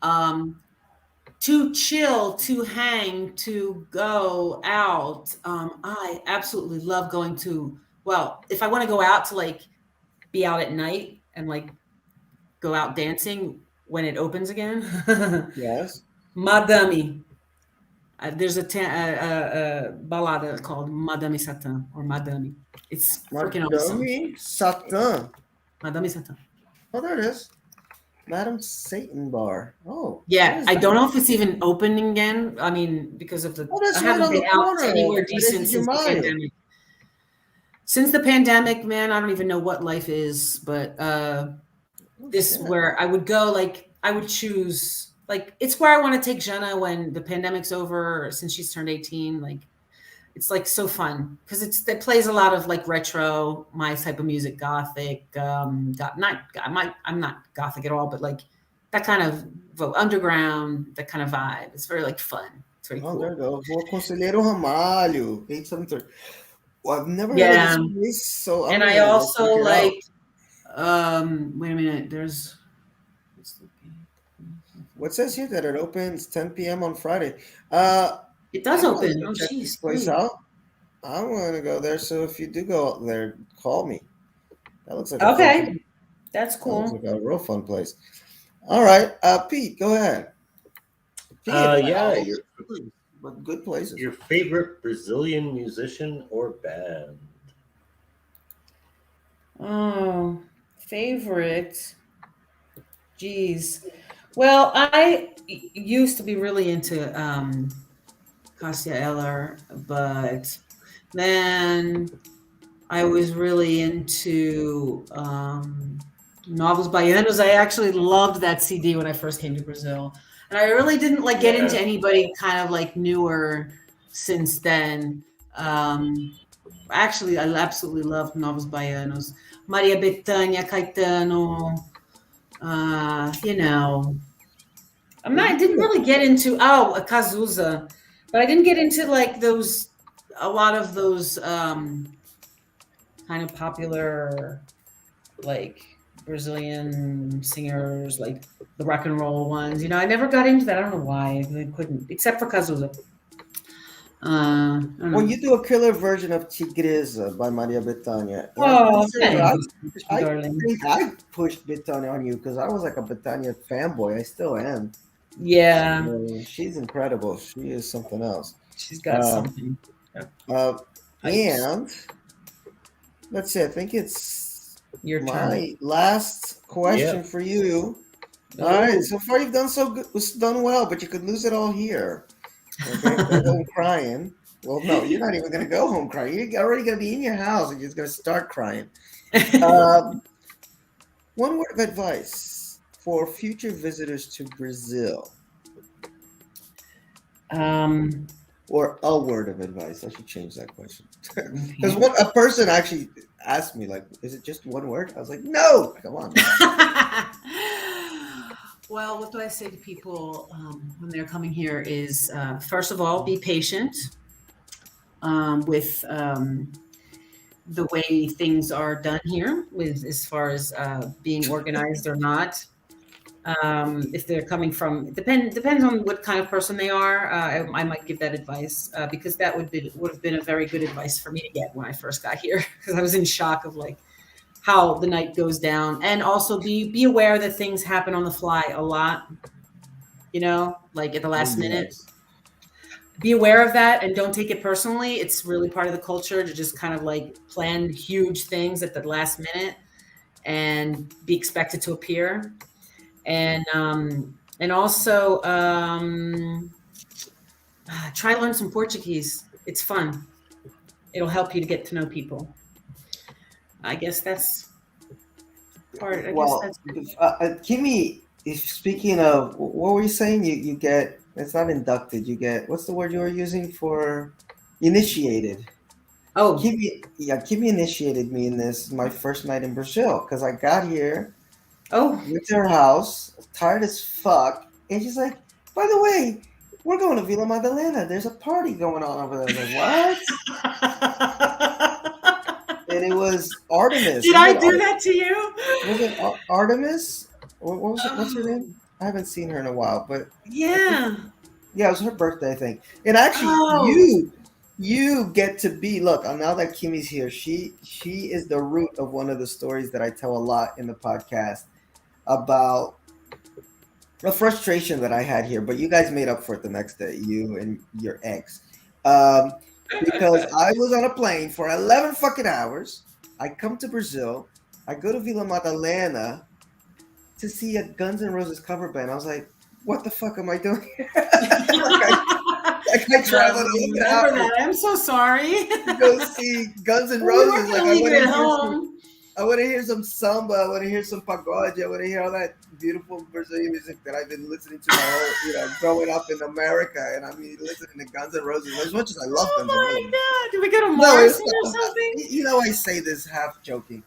to chill, to hang, to go out. I absolutely love going to, well, if I want to go out to like be out at night and like go out dancing when it opens again. Yes. Madame. There's a balada called Madame Satan or Madame. It's freaking awesome. Madame Satan. Madame Satan. Oh, there it is. Madam Satan Bar. Oh. Yeah, I don't know if it's even open again. I mean, because of the that's I right haven't on been the out corner. anywhere Right decent into since the Mayo. pandemic. Since the pandemic, man, I don't even know what life is, but this where I would go, like I would choose, like it's where I want to take Jenna when the pandemic's over, or since she's turned 18. Like it's like so fun because it plays a lot of like retro, my type of music, gothic, I'm not gothic at all, but like that kind of underground, that kind of vibe. It's very like fun. It's very cool. There you go. Rua Conselheiro Ramalho, 873. Well, I've never heard Yeah. of this place, so And I also like wait a minute, there's what says here that it opens 10 p.m. on Friday. it does I wanna open. go Oh check geez. this place out. I want to go there, so if you do go out there, call me. That looks like a fun Okay. place. That's That looks cool. like a real fun place. All right, Pete, go ahead. Yeah, but good places. your favorite Brazilian musician or band? Oh, favorite. Geez. Well, I used to be really into Cássia Eller, but then I was really into Novos Baianos. I actually loved that CD when I first came to Brazil. And I really didn't like get into anybody kind of like newer since then. Actually, I absolutely loved Novos Baianos. Maria Bethânia, Caetano, I didn't really get into, a Cazuza, but I didn't get into like a lot of those kind of popular like Brazilian singers, like the rock and roll ones. I never got into that. I don't know why. I couldn't, except for Cazuza. When you do a killer version of Tigresa by Maria Bethânia, thanks, I darling. think I pushed Bethânia on you because I was like a Bethânia fanboy. I still am. Yeah. She's incredible. She is something else. She's got something. And let's see, I think it's Your turn. my last question for you. All right, so far you've done so good, done well, but you could lose it all here. Okay, go home crying. Well, no, you're not even going to go home crying. You're already going to be in your house and you're just going to start crying. One word of advice for future visitors to Brazil. Or a word of advice. I should change that question. Because a person actually asked me, like, is it just one word? I was like, no, come on. Well, what do I say to people when they're coming here is, first of all, be patient with the way things are done here, with as far as being organized or not. If they're coming from, depends on what kind of person they are. I might give that advice because that would have been a very good advice for me to get when I first got here, because I was in shock of like how the night goes down, and also be aware that things happen on the fly a lot. You know, like at the last minute. Be aware of that and don't take it personally. It's really part of the culture to just kind of like plan huge things at the last minute and be expected to appear. And also try to learn some Portuguese. It's fun. It'll help you to get to know people. I guess that's part. Kimmie, if speaking of, what were you saying? You get, it's not inducted. You get, what's the word you were using for initiated? Oh, Kimmie initiated me in this my first night in Brazil, because I got here. Went to her house, tired as fuck, and she's like, "By the way, we're going to Vila Madalena. There's a party going on over there." I was like, "What?" And it was Artemis. Did I do that to you? Was it Artemis? What was it? What's her name? I haven't seen her in a while, but yeah, it was her birthday, I think. And actually, you get to be, look, now that Kimmie's here, she is the root of one of the stories that I tell a lot in the podcast about the frustration that I had here, but you guys made up for it the next day, you and your ex. Because I was on a plane for 11 fucking hours. I come to Brazil. I go to Vila Madalena to see a Guns N' Roses cover band. I was like, what the fuck am I doing here? I traveled I'm so sorry. to go see Guns N' Roses. Like, I want to hear some samba. I want to hear some pagode. I want to hear all that beautiful Brazilian music that I've been listening to my whole, growing up in America. And I mean, listening to Guns N' Roses as much as I love Guns N' Roses. Oh my God! Did we go to Mars or something? You know, I say this half joking.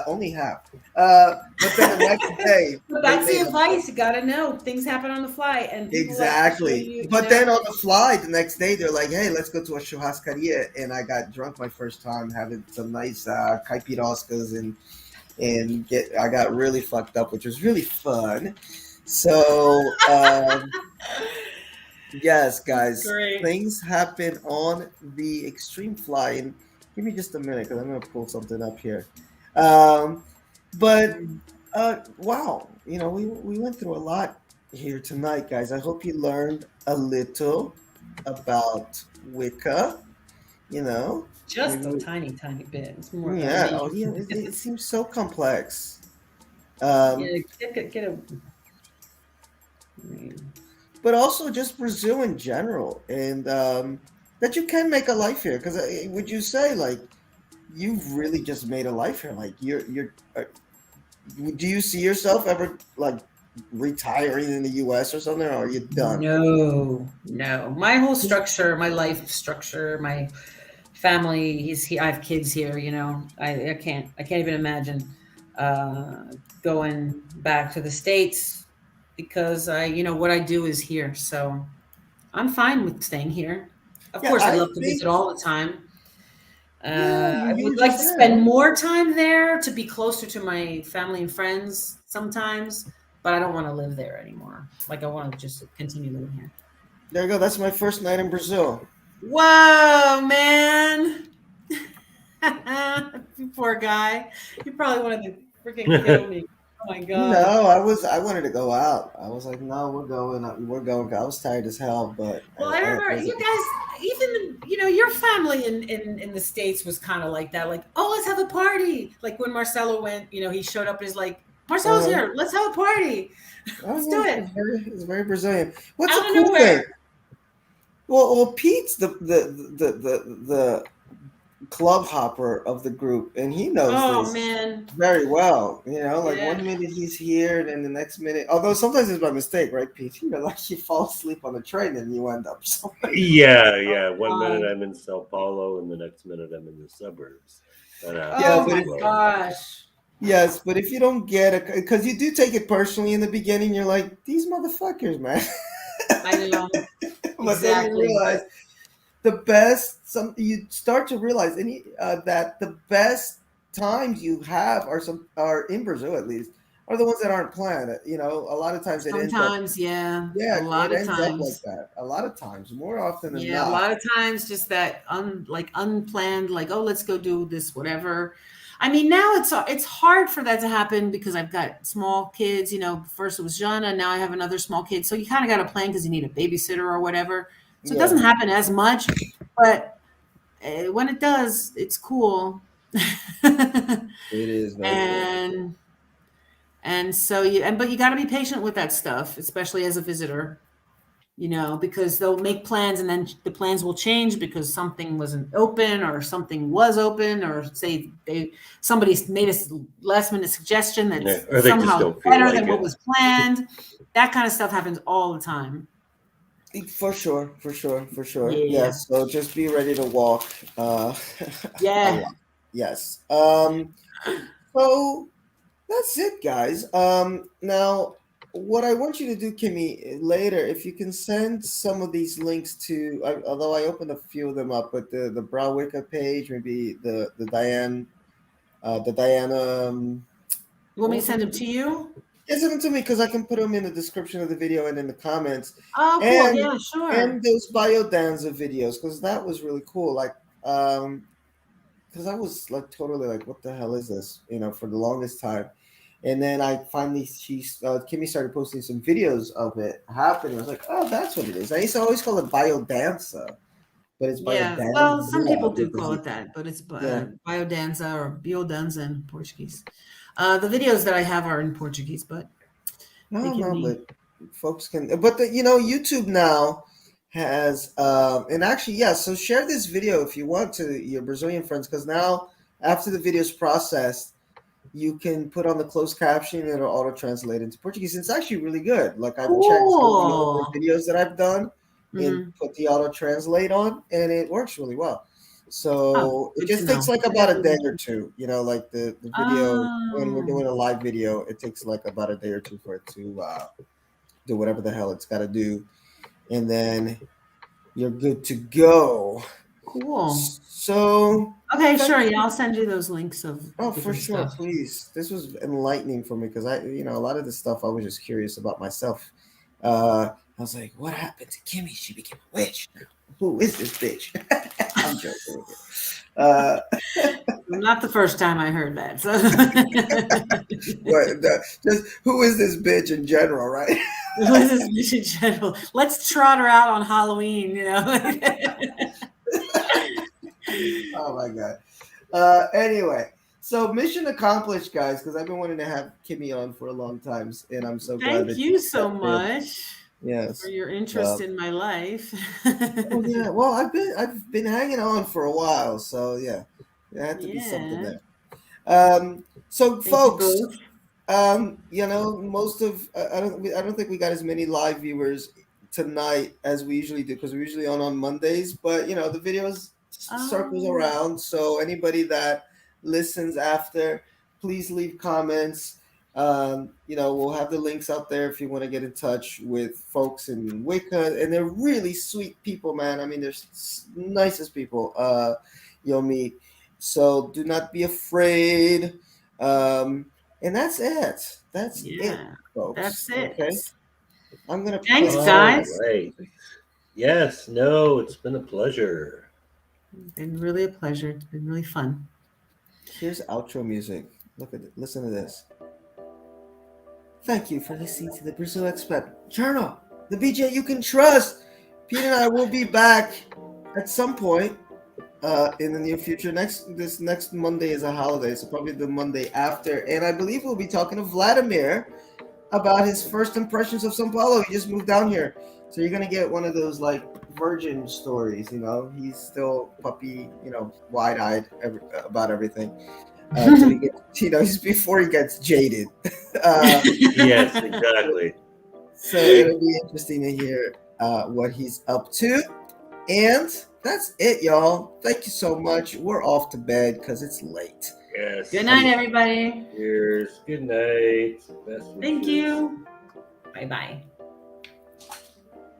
Only half. But then the next day. But that's the advice. You got to know things happen on the fly, and exactly. But then on the fly, the next day they're like, "Hey, let's go to a churrascaria," and I got drunk my first time, having some nice caipiroscas and I got really fucked up, which was really fun. So yes, guys, things happen on the extreme fly, and give me just a minute because I'm gonna pull something up here. But wow, we went through a lot here tonight, guys. I hope you learned a little about Wicca, just a tiny bit. It's more it seems so complex. But also just Brazil in general, and that you can make a life here, because would you say, like, you've really just made a life here? Like, you're do you see yourself ever like retiring in the US or something, or are you done? No. My whole structure, my life structure, my family is here. I have kids here, I can't even imagine going back to the States, because what I do is here. So I'm fine with staying here. Of course, I love to visit all the time. I would like to spend more time there to be closer to my family and friends sometimes, but I don't want to live there anymore. Like, I want to just continue living here. There you go. That's my first night in Brazil. Whoa, man. Poor guy. You probably wanted to freaking kill me. Oh my God. No, I wanted to go out. I was like, no, we're going. I was tired as hell, but. Well, I remember you guys, even, your family in the States was kind of like that. Like, oh, let's have a party. Like when Marcelo went, he showed up and is like, Marcelo's here. Let's have a party. Let's do it. It's very Brazilian. What's the cool thing? Well, Pete's the club hopper of the group, and he knows this very well. 1 minute he's here, and then the next minute, although sometimes it's by mistake, right, Pete? Like you fall asleep on the train and you end up somewhere. Yeah. 1 minute I'm in Sao Paulo, and the next minute I'm in the suburbs. But, gosh. Yes, but if you don't get it, because you do take it personally in the beginning, you're like, these motherfuckers, man. I know. But then you realize you start to realize that the best times you have are in Brazil, at least, are the ones that aren't planned. You know, a lot of times it ends up. Sometimes, yeah. Yeah, A lot it of ends up like times. that. A lot of times, more often than Yeah, a not. lot of times just that unplanned, like, oh, let's go do this, whatever. I mean, now it's hard for that to happen because I've got small kids. You know, first it was Jana, now I have another small kid. So you kind of got to plan because you need a babysitter or whatever. So it doesn't Yeah, happen as much, but when it does, it's cool. it is very cool. and so but you got to be patient with that stuff, especially as a visitor, you know, because they'll make plans and then the plans will change because something wasn't open or something was open, or say somebody made a last minute suggestion Yeah, that's or they just somehow don't feel better like than what it. was planned. That kind of stuff happens all the time. For sure, for sure, for sure. Yeah. Yes. So just be ready to walk. A Yeah. lot. Yes. So that's it, guys. Now, what I want you to do, Kimmie, later, if you can send some of these links to, although I opened a few of them up, but the Abrawicca page, maybe the Diana. You want What me to was send it? them to you? Yeah, send them to me because I can put them in the description of the video and in the comments, Oh, cool. and Yeah, sure. those biodanza videos because that was really cool. Like, because I was like totally like, what the hell is this? You know, for the longest time. And then I finally, Kimmie started posting some videos of it happening. I was like, oh, that's what it is. I used to always call it biodanza, but it's Yeah. Well, some people biodanza do with a call Z. it that, but it's Yeah. biodanza or biodanza in Portuguese. The videos that I have are in Portuguese, but they can No, be. but folks can. But you know, YouTube now has, and actually, yeah. So share this video if you want to your Brazilian friends, because now after the video is processed, you can put on the closed caption and it'll auto translate into Portuguese. It's actually really good. Like I've checked some of the older Cool. videos that I've done and Hmm. put the auto translate on, and it works really well. Oh, So it good to just takes know. like I about a day definitely. or two. You know, like the video when we're Oh, doing a live video, it takes like about a day or two for it to do whatever the hell it's got to do, and then you're good to go. cool. So Okay, thank sure. Yeah, you. I'll send you those links of Oh, for different sure, stuff. please. This was enlightening for me because you know, a lot of this stuff I was just curious about myself. I was like, what happened to Kimmie? She became a witch. Who is this bitch? I'm joking with you. Not the first time I heard that. So Just who is this bitch in general, right? what is this mission general? Let's trot her out on Halloween, you know. Oh my god. Anyway, so mission accomplished, guys. Because I've been wanting to have Kimmie on for a long time, and I'm so glad Thank that you you so accepted. much for Yes. your interest Well, in my life. oh yeah. Well, I've been hanging on for a while, so yeah, there had to be something Yeah. there. So Thank you folks, both. you know, most of I don't think we got as many live viewers tonight as we usually do because we're usually on Mondays. But you know, the videos circles Oh, around. So anybody that listens after, please leave comments. You know, we'll have the links out there if you want to get in touch with folks in Wicca, and they're really sweet people, man. I mean, they're nicest people you'll meet. So do not be afraid. And that's it. That's it, yeah. folks. That's it. Okay. I'm gonna Thanks, play. All guys. right. Yes, no, it's been a pleasure. It's been really a pleasure. It's been really fun. Here's outro music. Look at it. Listen to this. Thank you for listening to the Brazil Expat Journal, the BJ you can trust. Pete and I will be back at some point in the near future. This next Monday is a holiday, so probably the Monday after. And I believe we'll be talking to Vladimir about his first impressions of São Paulo. He just moved down here, so you're gonna get one of those like virgin stories. You know, he's still puppy, you know, wide-eyed about everything. Till he gets, you know, he's before he gets jaded. Yes, exactly. So it'll be interesting to hear what he's up to. And that's it, y'all. Thank you so much. We're off to bed because it's late. Yes. Good night, everybody. Cheers. Good night. Best Thank wishes. you. Bye bye.